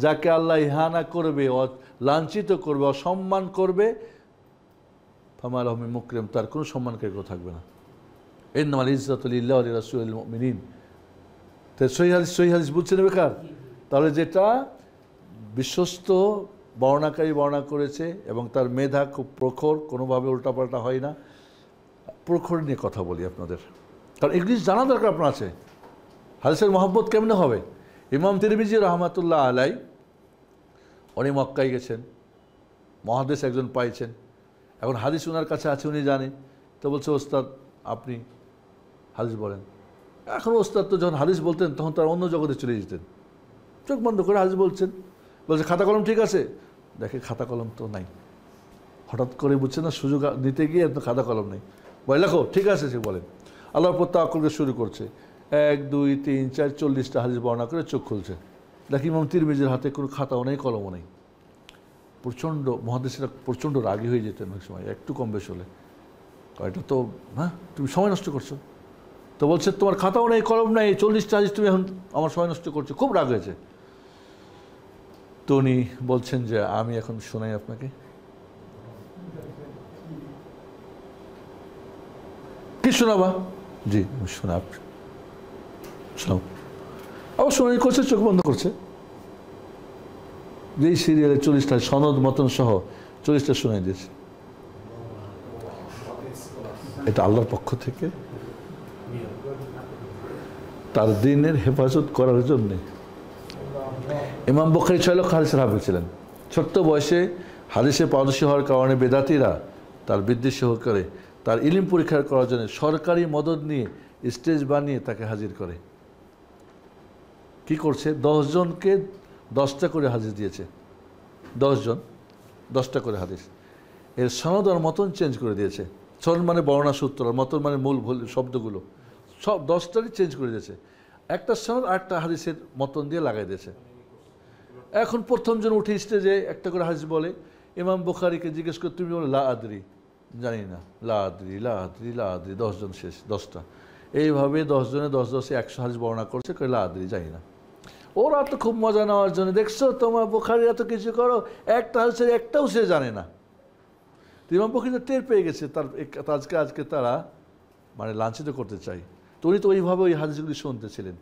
Speaker 1: যাকে আল্লাহ ইহানা করবে, লাঞ্ছিত করবে, অসম্মান করবে, ফামা লাহু মিন মুকরিম, তার কোনো সম্মানকারী কেউ থাকবে না। ইন্নামাল ইজ্জাতু লিল্লাহি ওয়া লিরাসূলিল মুমিনিন। তো সহিহ হাদিস বুঝছেন বেকার? তাহলে যেটা বিশ্বস্ত বর্ণাকারী বর্ণনা করেছে এবং তার মেধা খুব প্রখর, কোনোভাবে উল্টাপাল্টা হয় না, প্রখর নিয়ে কথা বলি আপনাদের, কারণ এগুলি জানা দরকার আপনার আছে। হাদিসের মহব্বত কেমনে হবে? ইমাম তিরমিজি রহমাতুল্লাহ আলাই, উনি মক্কায় গেছেন, মহাদেশ একজন পাইছেন, এখন হাদিস ওনার কাছে আছে, উনি জানে, তো বলছে ওস্তাদ আপনি হাদিস বলেন। এখন ওস্তাদ তো যখন হাদিস বলতেন তখন তার অন্য জগতে চলে যেতেন, চোখ বন্ধ করে হাদিস বলছেন, বলছে খাতা কলম ঠিক আছে, দেখে খাতা কলম তো নাই, হঠাৎ করে বুঝছে না সুযোগ নিতে গিয়ে এত খাতা কলম নেই, বলে লেখো ঠিক আছে, সে বলেন, আল্লাহর পর তাওয়াক্কুল শুরু করছে, 1 2 3 4 40টা হাদিস বর্ণনা করে চোখ খুলছে, দেখি ইমাম তিরমিজির হাতে কোনো খাতাও নেই, কলমও নেই। প্রচণ্ড মহাদেশেরা প্রচণ্ড রাগী হয়ে যেতেন অনেক সময়, একটু কম বেশ হলে, এটা তো হ্যাঁ তুমি সময় নষ্ট করছো, তো বলছে তোমার খাতাও নেই, কলম নেই, 40টা হাদিস তুমি এখন আমার সময় নষ্ট করছো, খুব রাগ হয়েছে। তো উনি বলছেন যে আমি এখন শোনাই আপনাকে, কি শোনাবা? জি শোনা, শোনাও। আবার শোনাই করছে, চোখ বন্ধ করছে, যেই সিরিয়ালে 40টা সনদ মতন সহ 40টা শোনাই দিয়েছে। এটা আল্লাহর পক্ষ থেকে তার দিনের হেফাজত করার জন্যে। ইমাম বুখারী 6 লক্ষ হাদিসের হাফেজ ছিলেন, ছোট্ট বয়সে হাদিসে পারদর্শী হওয়ার কারণে বেদাতীরা তার বিদ্বেষ সহকারে তার ইলম পরীক্ষা করার জন্য সরকারি মদদ নিয়ে স্টেজ বানিয়ে তাকে হাজির করে। কি করছে, 10 জনকে 10টা করে হাদিস দিয়েছে। 10 জন 10টা করে হাদিস, এর সনদ আর মতন চেঞ্জ করে দিয়েছে। সনদ মানে বর্ণনা সূত্র, আর মতন মানে মূল শব্দগুলো, সব 10টারই চেঞ্জ করে দিয়েছে। একটা সনদ আরেকটা হাদিসের মতন দিয়ে লাগাই দিয়েছে। এখন প্রথম জন উঠে স্টেজে একটা করে হাদিস বলে, ইমাম বুখারীকে জিজ্ঞেস করে, তুমি বলো লা আদরি, জানি না, লা আদরি লা আদরি লা আদরি, 10 জন শেষ, 10টা। এইভাবে 10 জনে 10 10 100 হাদিস বর্ণনা করছে, কই লা আদরি, জানি না। ওরা তো খুব মজা নেওয়ার জন্য, দেখছো তোমার বুখারী এত কিছু করো, একটা হাদিসের একটাও সে জানে না। ইমাম বুখারী তো টের পেয়ে গেছে তার আজকে তারা মানে লাঞ্ছিত করতে চাই, তো উনি তো ওইভাবে ওই হাদিসগুলি শুনতেছিলেন,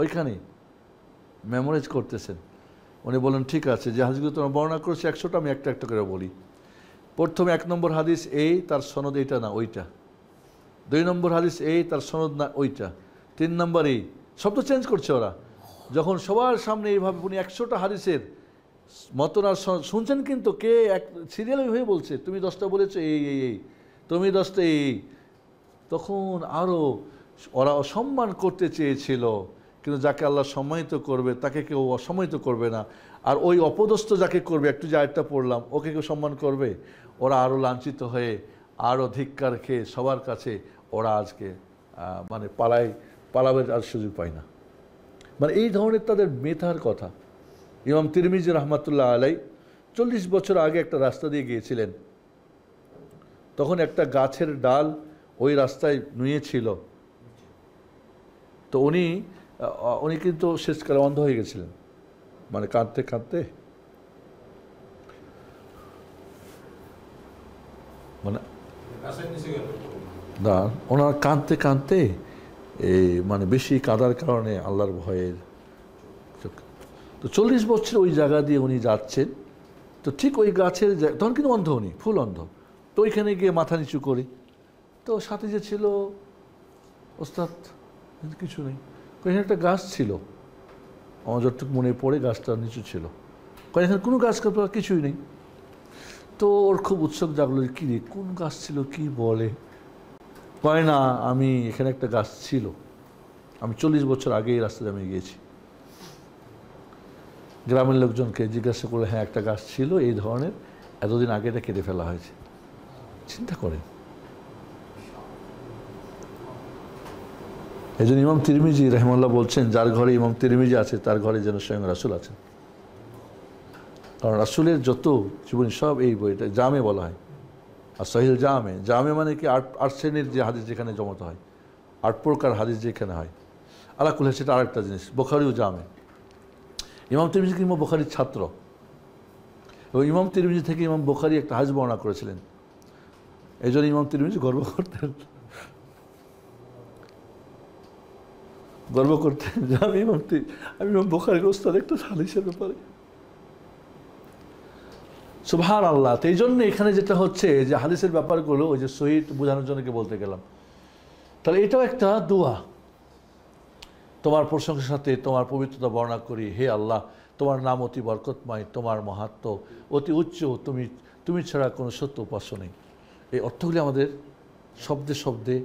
Speaker 1: ওইখানেই মেমোরাইজ করতেছেন। উনি বলেন, ঠিক আছে, যে হাদিসগুলো তোমরা বর্ণনা করেছি 100টা, আমি একটা একটা করে বলি। প্রথমে 1 নম্বর হাদিস এই, তার সনদ এইটা না ওইটা। 2 নম্বর হাদিস এই, তার সনদ না ওইটা। 3 নম্বর এই, সব তো চেঞ্জ করছে ওরা। যখন সবার সামনে এইভাবে উনি 100টা হাদিসের মতন আর শুনছেন, কিন্তু কে এক সিরিয়াল হয়ে বলছে, তুমি 10টা বলেছো এই এই এই, তুমি 10টা এই, তখন আরও ওরা অসম্মান করতে চেয়েছিল, কিন্তু যাকে আল্লাহ সম্মানিত করবে তাকে কেউ অসম্মানিত করবে না। আর ওই অপদস্থ যাকে করবে, একটু যে আয়াতটা পড়লাম, ওকে কেউ সম্মান করবে। ওরা আরও লাঞ্ছিত হয়ে, আরও ধিক্কার খেয়ে সবার কাছে ওরা আজকে মানে পালাবের আর সুযোগ পায় না। মানে এই ধরনের তাদের মেধার কথা। ইমাম তিরমিজি রহমাতুল্লাহ আলাই 40 বছর আগে একটা রাস্তা দিয়ে গিয়েছিলেন, তখন একটা গাছের ডাল ওই রাস্তায় নুয়েছিল। তো উনি কিন্তু শেষকালে অন্ধ হয়ে গেছিলেন, মানে কাঁদতে কাঁদতে, মানে না, ওনার কাঁদতে কাঁদতে এই মানে বেশি কাঁদার কারণে আল্লাহর ভয়ের, তো 40 বছর ওই জায়গা দিয়ে উনি যাচ্ছেন। তো ঠিক ওই গাছের, তখন কিন্তু অন্ধ, উনি ফুল অন্ধ। তো ওইখানে গিয়ে মাথা নিচু করি, তো সাথে যে ছিল ওস্তাদ, কিছু নেই, এখানে একটা গাছ ছিল, আমার যতটুকু মনে পড়ে গাছটা নিচু ছিল, এখানে কোনো গাছ কিছুই নেই। তো ওর খুব উৎসুক জাগলো, কী রে, কোন গাছ ছিল, কি বলে, কয় না, আমি এখানে একটা গাছ ছিল, আমি 40 বছর আগে এই রাস্তাতে আমি গিয়েছি। গ্রামের লোকজনকে জিজ্ঞাসা করলে, হ্যাঁ একটা গাছ ছিল এই ধরনের, এতদিন আগে এটা কেটে ফেলা হয়েছে। চিন্তা করেন। এই জন্য ইমাম তিরমিজি রহমাল্লাহ বলছেন, যার ঘরে ইমাম তিরমিজি আছে তার ঘরে যেন স্বয়ং রাসূল আছেন। কারণ রাসূলের যত জীবনী সব এই বইটা জামে বলা হয়। আর সহিহ জামে মানে কি 8 শ্রেণীর যে হাদিস যেখানে জমাতে হয়, 8 প্রকার হাদিস যেখানে হয়। আলাকুল সেটা আরেকটা জিনিস, বুখারীও জামে। ইমাম তিরমিজি ইমাম বুখারীর ছাত্র, এবং ইমাম তিরমিজি থেকে ইমাম বুখারী একটা হাদিস বর্ণনা করেছিলেন। এই জন্য ইমাম তিরমিজি গর্ব করতেন যে আমি ইমাম বুখারীর ওস্তাদ একটা হাদিসের ব্যাপারে। সুবহানাল্লাহ। তো এই জন্য এখানে যেটা হচ্ছে যে হাদিসের ব্যাপারগুলো ওই যে সহিহ বোঝানোর জন্য বলতে গেলাম, তাহলে এটাও একটা দোয়া। তোমার প্রশংসার সাথে তোমার পবিত্রতা বর্ণনা করি, হে আল্লাহ, তোমার নাম অতি বরকতময়, তোমার মাহাত্ম্য অতি উচ্চ, তুমি ছাড়া কোনো সত্য উপাস্য নেই। এই অর্থগুলি আমাদের শব্দে শব্দে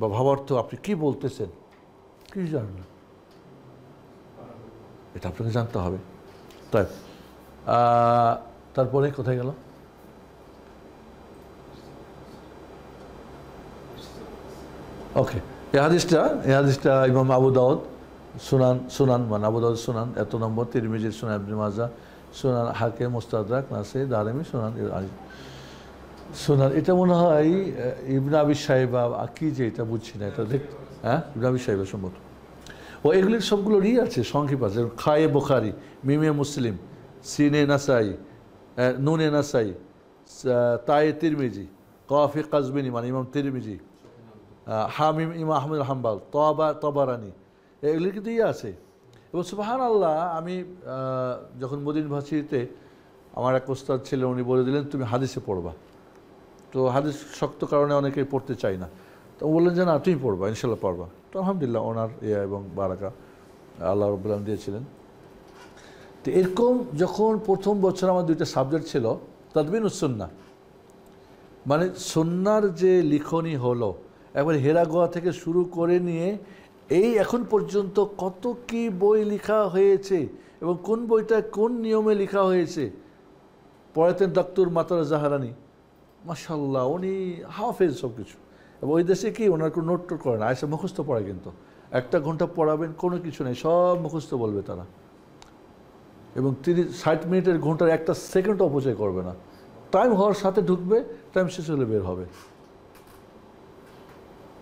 Speaker 1: বা ভাবার্থ, আপনি কি বলতেছেন কি জানেন না, এটা আপনাকে জানতে হবে। তাই তারপরে কোথায় গেল? ওকে, এই হাদিসটা ইমাম আবু দাউদ সুনান মানে আবু দাউদ সুনান এত নম্বর, তিরমিজির সুনান ইবনে মাজাহ, সুনান হাকিম মুস্তাদরাক, নাসাই, দারমি সুনান এটা মনে হয় ইবনে আবি শাইবা, কি যে এটা বুঝছি না, এটা দেখ, হ্যাঁ ইবনে আবি শাইবা সম্ভবত। ও এগুলির সবগুলোরই আছে সংক্ষেপ আছে, খায়ে বুখারী, মিমে মুসলিম, সিনে নাসাই, নুনে নাসাই, তায়ে তিরমিজি, কাফে কাজবিনী মানে ইমাম তিরমিজি, হামিম ইমাম আহমদ হাম্বাল, তবারানি, এগুলি কিন্তু আছে। এবং সুবহানাল্লাহ, আমি যখন মদিনা ভার্সিটিতে আমার এক ওস্তাদ ছিলেন, উনি বলে দিলেন তুমি হাদিসে পড়বা। তো হাদিস শক্ত কারণে অনেকেই পড়তে চায় না, তো বললেন যে না তুমি পড়বা, ইনশাল্লাহ পড়বা। তো আলহামদুলিল্লাহ ওনার এবং বারাকা আল্লাহ রাব্বুল আলামিন দিয়েছিলেন। তো এরকম যখন প্রথম বছর আমার 2টা সাবজেক্ট ছিল, তাদবিনুস সুন্নাহ মানে সুন্নার যে লিখনি হলো, একবার হেরা গুহা থেকে শুরু করে নিয়ে এই এখন পর্যন্ত কত কি বই লেখা হয়েছে এবং কোন বইটা কোন নিয়মে লেখা হয়েছে পড়াতেন ডক্টর মাতার জাহারানি, মাশাল্লাহ, উনি হাফেজ সব কিছু। এবং ওই দেশে কি ওনার কোনো নোট টোট করে না, এসে মুখস্থ পড়ায়, কিন্তু 1 ঘন্টা পড়াবেন কোনো কিছু নেই, সব মুখস্থ বলবে তারা। এবং 60 মিনিটের ঘন্টার 1 সেকেন্ড অপচয় করবে না, টাইম হওয়ার সাথে ঢুকবে, টাইম শেষ হলে বের হবে।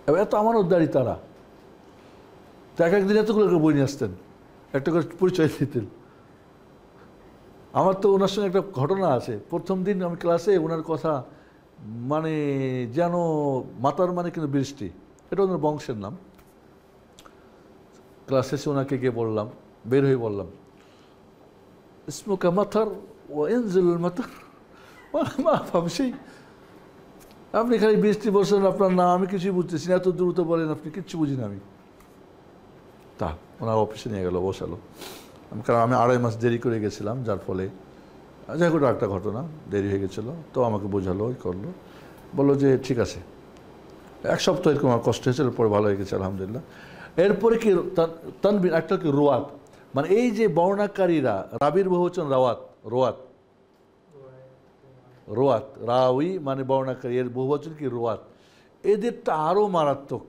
Speaker 1: এবার এত আমানতদারি তারা, তো এক একদিন এতগুলো করে বই নিয়ে আসতেন, একটা করে পরিচয় দিতেন। আমার তো ওনার সঙ্গে একটা ঘটনা আছে। প্রথম দিন আমি ক্লাসে ওনার কথা মানে যেন মাতার মানে কিন্তু বৃষ্টি, এটা ওনার বংশের নাম। ক্লাস শেষে ওনাকে গিয়ে বললাম, বের হয়ে বললাম, ইসমুকা মাথার ও এনজেলুল মাতার মা ভাবছি আপনি খালি বৃষ্টি বলছেন, আপনার নাম আমি কিছুই বুঝতেছি না, এত দ্রুত বলেন আপনি, কিচ্ছু বুঝি না আমি। তা ওনার অফিসে নিয়ে গেল, বসালো। কারণ আমি 2.5 মাস দেরি করে গেছিলাম, যার ফলে যাই হোক একটা ঘটনা, দেরি হয়ে গেছিলো। তো আমাকে বোঝালো, ওই করলো, বললো যে ঠিক আছে। 1 সপ্তাহ এরকম আমার কষ্ট হয়েছিল, পরে ভালো হয়ে গেছে আলহামদুলিল্লাহ। এরপরে কি তানবিন, একটা কি রোয়াত, মানে এই যে বর্ণাকারীরা, রাবির বহু হচ্ছেন রাওয়াত, রোয়াত, রোয়াত, রাউই মানে বর্ণাকারী, এর বহু বচন কি রোয়াত। এদেরটা আরও মারাত্মক।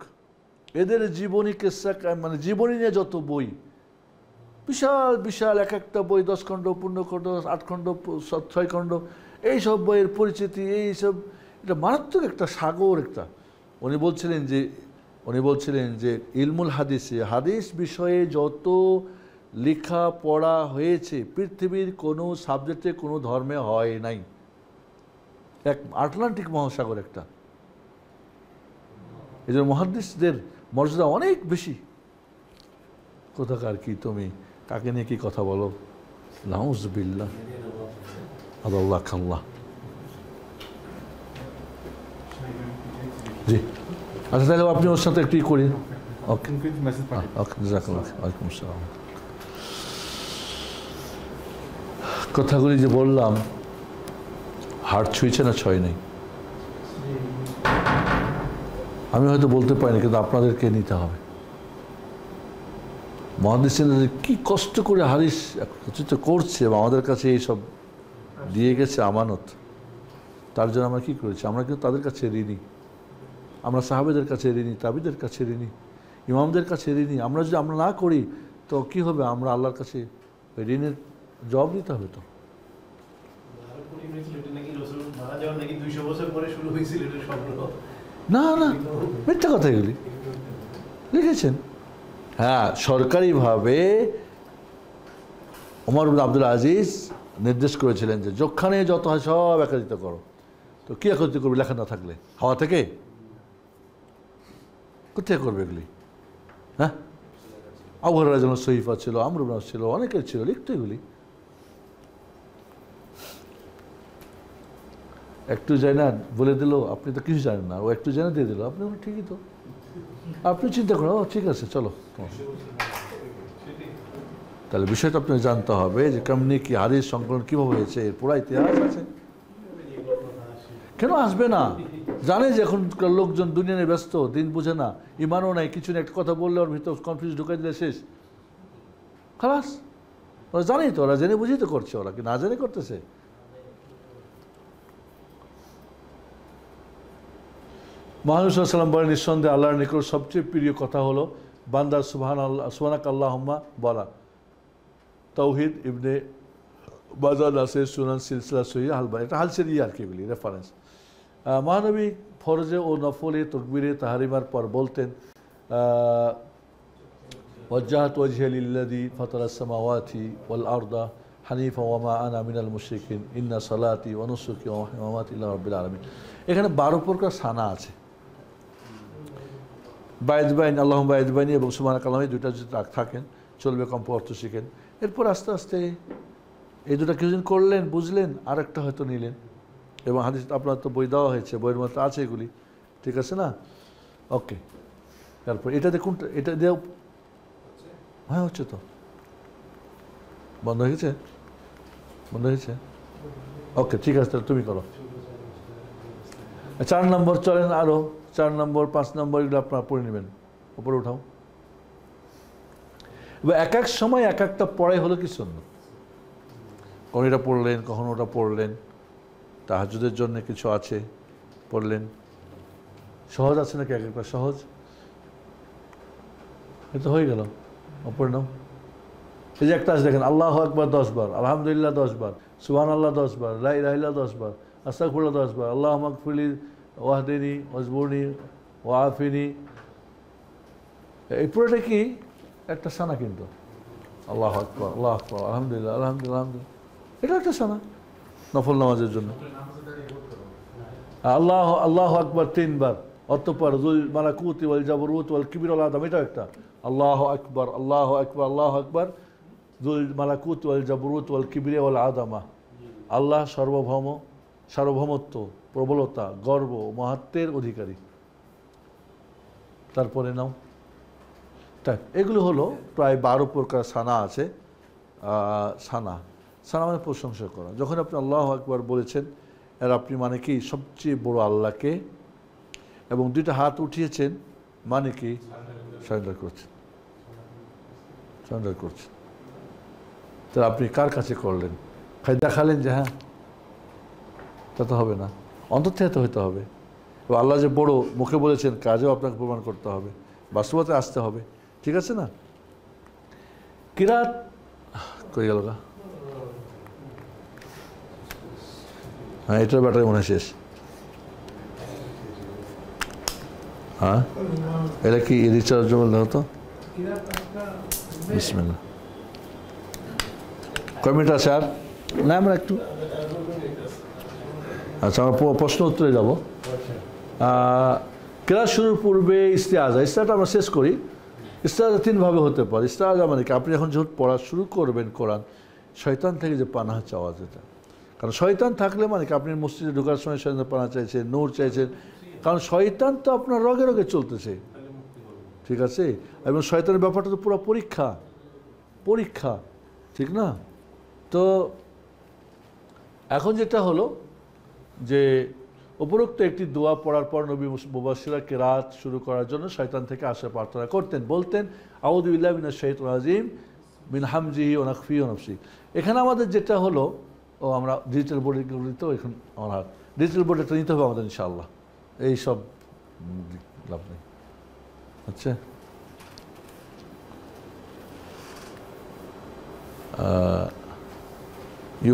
Speaker 1: এদের জীবনী কেসা, মানে জীবনী নিয়ে যত বই, বিশাল বিশাল এক একটা বই, 10 খণ্ড, 15 খণ্ড, 8 খণ্ড, 6 খণ্ড, এইসব বইয়ের পরিচিতি, এইসব, এটা মারাত্মক একটা সাগর একটা। উনি বলছিলেন যে ইলমুল হাদিসে, হাদিস বিষয়ে যত লেখা পড়া হয়েছে পৃথিবীর কোনো সাবজেক্টে কোনো ধর্মে হয় নাই, এক আটলান্টিক মহাসাগর একটা। এই জন্য মুহাদ্দিসদের মর্যাদা অনেক বেশি। কোথাকার কি তুমি, কাকে নিয়ে কি কথা বলো, নাউজুবিল্লাহ, আল্লাহ খাল্লাহ। জি আচ্ছা, তাহলে আপনি ওর সাথে একটু করি। ওকে ওকে, জাযাকাল্লাহ, ওয়ালাইকুম আসসালাম। কথাগুলি যে বললাম, হার্ট ছুঁয়েছে না ছয় নেই আমি হয়তো বলতে পারিনি, কিন্তু আপনাদেরকে নিতে হবে। মুহাদ্দিসিনরা কি কষ্ট করে হাদিস একত্রিত করছে এবং আমাদের কাছে এইসব দিয়ে গেছে আমানত, তার জন্য আমরা কী করেছি? আমরা কিন্তু তাদের কাছে ঋণী। আমরা সাহাবেদের কাছে ঋণী, তাবিদের কাছে ঋণী, ইমামদের কাছে ঋণী। আমরা যদি আমরা না করি তো কি হবে? আমরা আল্লাহর কাছে ওই ঋণের জবাব দিতে হবে। তো না না, মিথ্যা কথা এগুলি লিখেছেন। হ্যাঁ, সরকারিভাবে ওমর ইবনে আব্দুল আজিজ নির্দেশ করেছিলেন যে যখানে যত হয় সব একত্রিত করো। তো কি একত্রিত করবে লেখা না থাকলে? হাওয়া থেকে? কোথায় করবে এগুলি? হ্যাঁ, আবু হুরায়রা যেন সহিফা ছিল, আমর ইবনে আস ছিল, অনেকের ছিল, লিখতো এগুলি। একটু যায় না বলে দিল, আপনি তো কিছু জানেন না, ও একটু জানা দিয়ে দিল, আপনি ঠিকই তো, আপনি চিন্তা করেন, ও ঠিক আছে চলো। তাহলে বিষয়টা আপনি জানতে হবে যে কেমনি কি হাদিস সংকলন কীভাবে হয়েছে, এর পুরা ইতিহাস আছে। কেন আসবে না? জানে যে এখন লোকজন দুনিয়া নিয়ে ব্যস্ত, দিন বুঝে না, ইমানও নাই, কিছু নেই, একটা কথা বললে ওর ভিতর কনফিউজ ঢুকাই দিলে শেষ, খালাস। ওরা জানেই তো, ওরা জেনে বুঝেই তো করছে, ওরা কি না জেনে করতেছে? মুহাম্মদ সাল্লাল্লাহু আলাইহি ওয়াসাল্লাম বলেন, নিঃসন্দেহে আল্লাহর নিকট সবচেয়ে প্রিয় কথা হলো বান্দার সুবহানাক আল্লাহুম্মা বলা। তাওহীদ ইবনে বাজার নাসির সুনান সিলসিলা সহিহ হালবা, এটা হালসের আর কি বলি রেফারেন্স। মহানবী ফরজে ও নফলে তাকবীরে তাহরিমার পর বলতেন, ওয়াজ্জাহতু ওয়াজহিয়া লিল্লাযী ফাতারাস সামাওয়াতি ওয়াল আরদা হানিফা ওয়া মা আনা মিনাল মুশরিকিন ইন্না সালাতি ওয়া নুসুকি ওয়া মামাতি লিল্লাহি রাব্বিল আলামিন। এখানে 12 প্রকার সানা আছে। বায়দবাইন, আল্লাহুম্মা বায়দবাইনি এবং সুবহানাকা আল্লাহুম্মা, দুইটা যদি থাকেন চলবে, কম অর্থ শিখেন। এরপর আস্তে আস্তে এই দুটা কিছুদিন করলেন, বুঝলেন, আরেকটা হয়তো নিলেন। এবং হাদিস আপনার তো বই দেওয়া হয়েছে, বইয়ের মধ্যে আছে এগুলি, ঠিক আছে না? ওকে, তারপর এটা দেখুন, এটা দেও, হ্যাঁ হচ্ছে তো, বন্ধ হয়েছে, বন্ধ হয়েছে। ওকে ঠিক আছে, তাহলে তুমি করো। 4 নম্বর চলেন, আরও 4 নম্বর 5 নম্বর এগুলো আপনারা পড়ে নেবেন। উপরে উঠাও। এক এক সময় এক একটা পড়াই হলো কি সুন্নাত। কখন এটা পড়লেন, কখন ওটা পড়লেন, তাহাজ্জুদের জন্য কিছু আছে পড়লেন। সহজ আছে নাকি? এক একটা সহজ, এটা হয়ে গেল। অপর নাও, এই যে একটা আছে দেখেন, আল্লাহু আকবার 10 বার, আলহামদুলিল্লাহ 10 বার, সুবহানাল্লাহ 10 বার, লা ইলাহা ইল্লাল্লাহ 10 বার, আস্তাগফিরুল্লাহ 10 বার, আল্লাহুম্মা গফিরলি ওয়াহদিনি ওয়াজবুরনি ওয়াআফিনি। এই পুরোটা কি একটা সানা, কিন্তু আল্লাহু আকবার, আল্লাহু আকবার, আলহামদুলিল্লাহ, আলহামদুলিল্লাহ, আলহামদুলিল্লাহ, এটা একটা সানা নফল নামাজের জন্য। আল্লাহু আকবার 3 বার, অতঃপর যুল মালাকুতি ওয়াল জাবরুত ওয়াল কিবর ওয়াল আযম, এটা একটা আল্লাহু আকবার, আল্লাহু আকবার, আল্লাহু আকবার, যুল মালাকুত ওয়াল জাবরুত ওয়াল কিবর ওয়াল আযমা। আল্লাহ সার্বভৌম, সার্বভৌমত্ব, প্রবলতা, গর্ব, মাহাত্ম্যের অধিকারী। তারপরে নাও, তাই এগুলো হলো প্রায় 12 প্রকার সানা আছে। সানা, সানা মানে প্রশংসা করা। যখন আপনি আল্লাহু আকবার বলেছেন, আর আপনি মানে কি সবচেয়ে বড় আল্লাহকে, এবং 2টা হাত উঠিয়েছেন মানে কি সারেন্ডার করছেন, সারেন্ডার করছেন। তাহলে আপনি কার কাছে করলেন? খাই দেখালেন যে হ্যাঁ, তা তো হবে না, অন্তর থেকে তো হইতে হবে। এবং আল্লাহ যে বড় মুখে বলেছেন, কাজেও আপনাকে প্রমাণ করতে হবে, বাস্তবতে আসতে হবে। ঠিক আছে না? কিরাত কই গেল গা? হ্যাঁ, এটার ব্যাটারি মনে হয় শেষ। হ্যাঁ, এটা কি রিচার্জেবল না হতো? বিসমিল্লাহ। কয় মিনিট আছে আর? না, আমরা একটু, আচ্ছা আমরা প্রশ্ন উত্তরে যাব। ক্লাস শুরুর পূর্বে ইস্তেআজা, ইস্তেআজাটা আমরা শেষ করি। ইস্তেআজা 3 ভাবে হতে পারে। ইস্তেআজা মানে কি, আপনি এখন যখন পড়া শুরু করবেন কোরআন, শয়তান থেকে যে পানাহ চাওয়া, যেটা, কারণ শয়তান থাকলে মানে কি আপনি মসজিদে ঢোকার সময় শয়তান পানাহ চাইছেন, নূর চাইছেন, কারণ শয়তান তো আপনার রগে রগে চলতেছে। ঠিক আছে? এবং শয়তানের ব্যাপারটা তো পুরো পরীক্ষা, পরীক্ষা, ঠিক না? তো এখন যেটা হলো যে উপরোক্ত একটি দোয়া পড়ার পর নবী মুবাশশিরা কিরাত শুরু করার জন্য শয়তান থেকে আশা প্রার্থনা করতেন, বলতেন আউযু বিল্লাহি মিনাশ শাইতানির রাজিম মিন হামজিহি ওয়া নাফখিহি ওয়া নাফসি। এখানে আমাদের যেটা হলো, আমরা ডিজিটাল বোর্ডে তো এখন আমরা ডিজিটাল বোর্ডে একটা নিতে হবে আমাদের ইনশাআল্লাহ, এই সব লাভ নেই। আচ্ছা,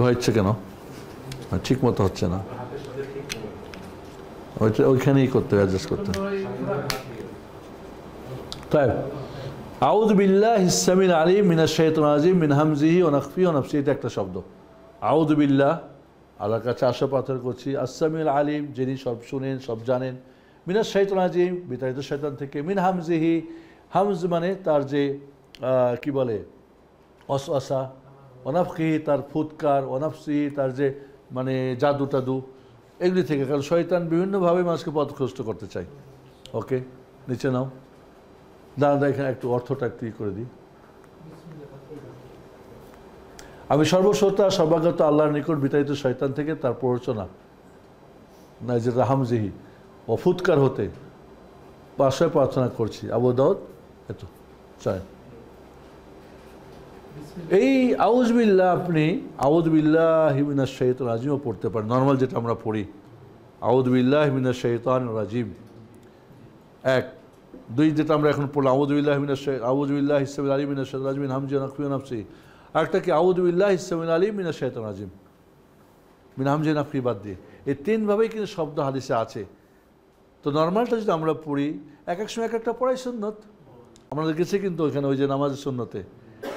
Speaker 1: হচ্ছে কেন? ঠিক মতো হচ্ছে না, ওইখানেই করতে হবে, অ্যাডজাস্ট করতে হবে। তাই আউযু বিল্লাহিস সামিল আলিম মিনাশ শাইতানির রাজিম মিন হামজিহি ওয়া নাফখিহি ওয়া নাফসি, এটা একটা শব্দ। আউযু বিল্লাহ, আল্লাহর কাছে আশা প্রার্থনা করছি, আস-সামিউল আলিম, যিনি সব শুনেন, সব জানেন, মিনাশ শাইতানির রাজিম, বিতাড়িত শয়তান থেকে, মিন হামজিহি, হামজ মানে তার যে কি বলে ওয়াসওয়াসা, ওয়া নাফখিহি তার ফুৎকার, ওয়া নাফসিহি তার যে মানে জাদু টাদু, এগুলি থেকে, কারণ শয়তান বিভিন্নভাবে মানুষকে পথভ্রষ্ট করতে চায়। ওকে, নিচে নাও, দাঁড়া এখানে একটু অর্থটা একটু করে দিই। আমি সর্বশ্রোতা সর্বাগত আল্লাহর নিকট বিতাড়িত শয়তান থেকে তার প্ররোচনা না, যেটা হামজিহি ও ফুৎকার হতে আশ্রয় প্রার্থনা করছি। আবু দাউদ, এত চায়। এই আউযু বিল্লাহ আপনি আউযু বিল্লাহি মিনাশ শাইতানির রাজিমও পড়তে পারেন, নর্মাল যেটা আমরা পড়ি, আউযু বিল্লাহি মিনাশ শাইতানির রাজিম 1, 2 যেটা আমরা এখন পড়লাম, আউযু বিল্লাহিস সামিউল আলিম মিনাশ শাইতানির রাজিম মিন হামজিহি ওয়া নাফখিহি ওয়া নাফসি। আরেকটা কি আউযু বিল্লাহিস সামিউল আলিম মিনাশ শাইতানির রাজিম মিন হামজিহি ওয়া নাফখিহি বাদ দিয়ে, এই 3 ভাবেই কিন্তু শব্দ হাদিসে আছে। তো নর্মালটা যদি আমরা পড়ি, এক এক সময় এক একটা পড়াই সুন্নত, আমরা দেখেছি কিন্তু ওইখানে ওই যে নামাজের সুন্নতে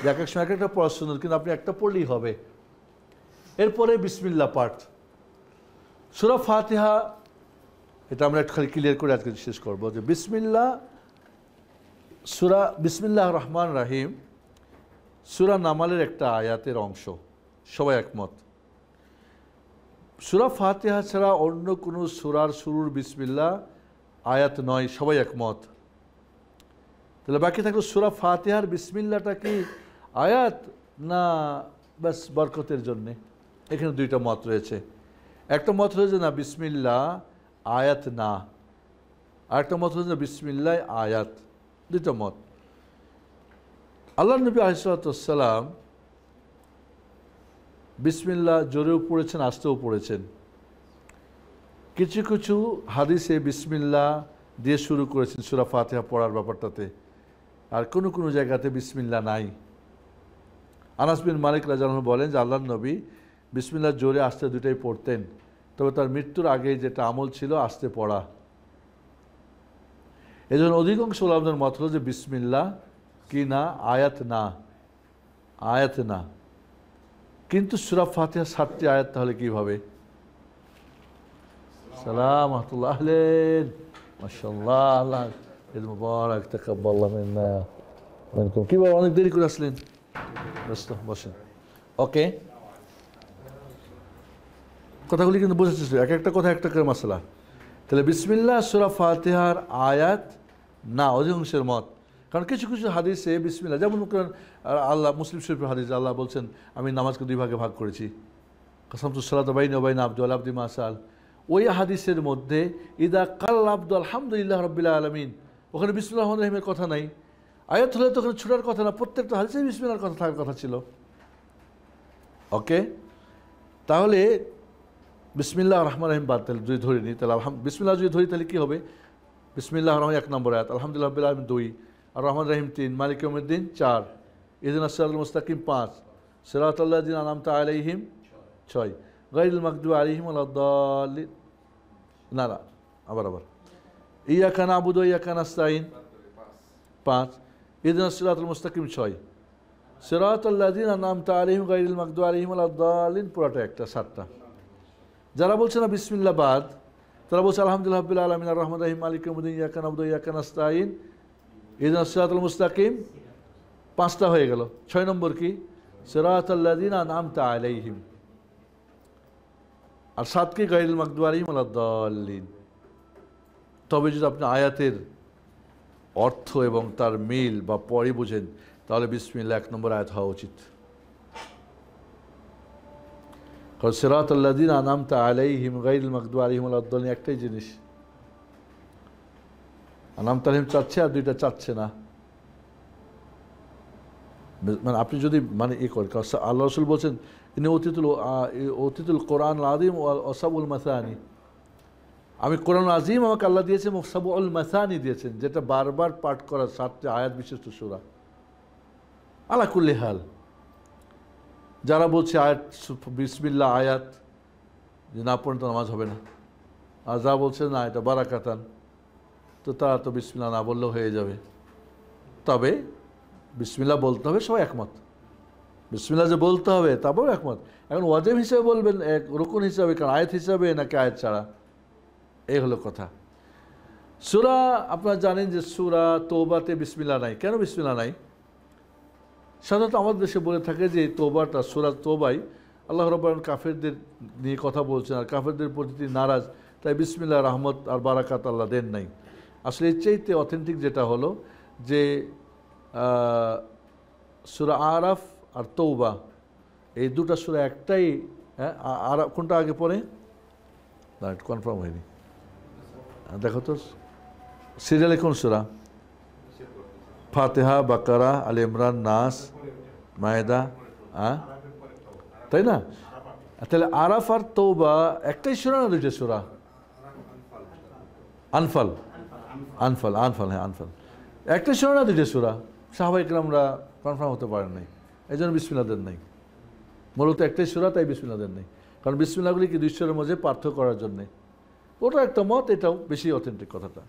Speaker 1: যে এক এক সময় এক একটা পড়া সুন্নত, কিন্তু আপনি একটা পড়লেই হবে। এরপরে বিসমিল্লাহ পাঠ, সূরা ফাতিহা, এটা আমরা একটু খালি ক্লিয়ার করে আজকে শেষ করবো যে বিসমিল্লাহ, সূরা বিসমিল্লাহির রহমানির রহিম সূরা নামালের একটা আয়াতের অংশ, সবাই একমত। সূরা ফাতিহা ছাড়া অন্য কোনো সূরার শুরুর বিসমিল্লাহ আয়াত নয়, সবাই একমত। তাহলে বাকি থাকলো সূরা ফাতিহার বিসমিল্লাহটা কি আয়াত না বাস বরকতের জন্যে? এখানে 2টা মত রয়েছে। একটা মত রয়েছে না বিসমিল্লাহ আয়াত না, আরেকটা মত রয়েছে বিসমিল্লাহ আয়াত, 2টা মত। আল্লাহ নবী আলাইহিসসালাম বিসমিল্লাহ জোরেও পড়েছেন, আস্তেও পড়েছেন। কিছু কিছু হাদিসে বিসমিল্লাহ দিয়ে শুরু করেছেন সূরা ফাতিহা পড়ার ব্যাপারটাতে, আর কোনো কোনো জায়গাতে বিসমিল্লাহ নাই। আনাস বিন মালিক রাদিয়াল্লাহু আনহু বলেন যে আল্লাহর নবী বিসমিল্লাহ জোরে আস্তে দুটাই পড়তেন, তবে তার মৃত্যুর আগে যেটা আমল ছিল আস্তে পড়া। এই জন্য অধিকাংশ ওলামাদের মত হলো যে বিসমিল্লাহ কি না, আয়াত না, আয়াত না। কিন্তু সূরা ফাতিহা 7টি আয়াত, তাহলে কীভাবে? সালাম আহমতুল্লাহ আহলেন মাশাআল্লাহ, আল্লাহ ঈদ মুবারক, তাকাব্বালাল্লাহু মিন্না ওয়া মিনকুম। কি বাবা, অনেক দেরি করে আসলেন? বসেন। ওকে, কথাগুলি কিন্তু বোঝাচ্ছিস, এক একটা কথা একটা করে মাসলা। তাহলে বিসমিল্লাহ সূরা ফাতিহার আয়াত না, অধিকাংশের মত। কারণ কিছু কিছু হাদিসে বিসমিল্লাহ, যেমন আল্লাহ মুসলিম শরীফের হাদিস, আল্লাহ বলছেন আমি নামাজকে 2 ভাগে ভাগ করেছি, কাসামতুস সালাতা বাইনি ওয়া বাইনা আবদি ওয়া আবদি মা সাআল। ওই হাদিসের মধ্যে ইদা কাল আবদু আলহামদুলিল্লাহ রাব্বিল আলামিন, ওখানে বিসমিল্লাহির রহমানির রহিমের কথা নাই। আয়াত হলে তো ওখানে ছুটার কথা না, প্রত্যেকটা হাদিসে বিসমিল্লাহর কথা থাকার কথা ছিল। ওকে, তাহলে বিসমিল্লাহ রহমান রহিম বাদ যদি ধরে নিই, তাহলে বিসমিল্লাহ যদি ধরি তাহলে কী হবে? বিসমিল্লাহ রহমান 1 নম্বর আয়াত, আলহামদুলিল্লাহ রাব্বিল আলামিন 2, আর রহমান রহিম 3, মালিক ইয়াউমিদ্দিন 4, ইহদিনাস সিরাতাল মুস্তাকিম 5, সিরাতাল লাযিনা আনআমতা আলাইহিম 6, গায়রিল মাগদুবি আলাইহিম ওয়ালাদ-দাল্লিন না, আবার ইয়াকা না'বুদু ওয়া ইয়াকা নাস্তাইন 5, ইহদিনাস সিরাতাল মুস্তাকিম 6, সিরাতাল লাযিনা আনআমতা আলাইহিম গায়রিল মাগদুবি আলাইহিম ওয়ালাদ-দাল্লিন, পুরোটা একটা 7টা। যারা বলছে না বিসমিল্লাহ বাদ, তারা বলছে আলহামদুলিল্লাহ রাব্বিল আলামিন আর রহমান রহিম মালিক ইয়াউমিদ্দিন ইয়াকা না'বুদু ওয়া ইয়াকা নাস্তাইন ইহদিনাস সিরাতাল মুস্তাকিম, 5টা হয়ে গেল। 6 নম্বর কি? সিরাতাল লাযিনা আনআমতা আলাইহিম, আর 7 কি? গায়রিল মাগদুবি আলাইহিম ওয়ালাদ-দাল্লিন। তবে যদি আপনি আয়াতের অর্থ এবং তার মিল বা পরে বুঝেন, তাহলে বিসমিল্লাহ 1 নম্বর আয়াত হওয়া উচিত। কারণ সিরাতাল লাযিনা আনআমতা আলাইহিম গায়রিল মাগদুবি আলাইহিম ওয়ালাদ-দাল্লিন একটাই জিনিস, আনআমতা আলাইহিম চাচ্ছে আর 2টা চাচ্ছে না। মানে আপনি যদি মানে করেন, আল্লাহ রাসূল বলছেন ইনি অতীতুল কোরআন আযীম ওয়া সাবউল মাসানি, আমি কোরআন আযীম আমাকে আল্লাহ দিয়েছেন, সাবউল মাসানি দিয়েছেন, যেটা বারবার পাঠ করা 7টি আয়াত বিশিষ্ট সূরা। আলা কুল্লি হাল, যারা বলছে আয়াত বিসমিল্লাহ আয়াত যে না পড়েন তো নামাজ হবে না, আর যা বলছে না এটা বারাকাতান, তো তারা তো বিসমিল্লাহ না বললেও হয়ে যাবে। তবে বিসমিল্লাহ বলতে হবে, সবাই একমত। বিসমিল্লাহ যে বলতে হবে তারপরেও একমত। এখন ওয়াজিব হিসাবে বলবেন, এক রুকুন হিসাবে, কারণ আয়াত হিসাবে নাকি আয়াত ছাড়া, এই হলো কথা। সূরা আপনারা জানেন যে সূরা তওবাতে বিসমিল্লাহ নাই। কেন বিসমিল্লাহ নাই? সাধারণত আমাদের দেশে বলে থাকে যে তওবাটা, সূরা তওবায় আল্লাহ রাব্বুল আলামিন কাফেরদের নিয়ে কথা বলছেন, আর কাফেরদের প্রতি তিনি নারাজ, তাই বিসমিল্লাহ রহমত আর বারাকাত আল্লাহ দেন নাই। আসলে এর চাইতে অথেন্টিক যেটা হলো যে সূরা আরাফ আর তওবা, এই 2টা সূরা একটাই। হ্যাঁ, আর কোনটা আগে পড়ে না কনফার্ম হয়নি, দেখো তো সিরিয়ালে কোন সূরা? ফাতিহা, বাকারা, আলে ইমরান, নাস, মায়েদা, তাই না? তাহলে আরাফ আর তওবা একটাই সূরা না 2টা সূরা? আনফাল, আনফাল, আনফাল, হ্যাঁ আনফাল একটাই সূরা না 2টা সূরা? সাহাবায়ে কেরামরা কনফার্ম হতে পারেন নাই, এই জন্য বিসমিল্লাহ দেন নাই। মূলত একটাই সূরা, তাই বিসমিল্লাহ দেন নাই। কারণ বিসমিল্লাহগুলি কি 2 সূরার মধ্যে পার্থক্য করার জন্যে। ওটা একটা মত, এটাও বেশি অথেন্টিক কথাটা।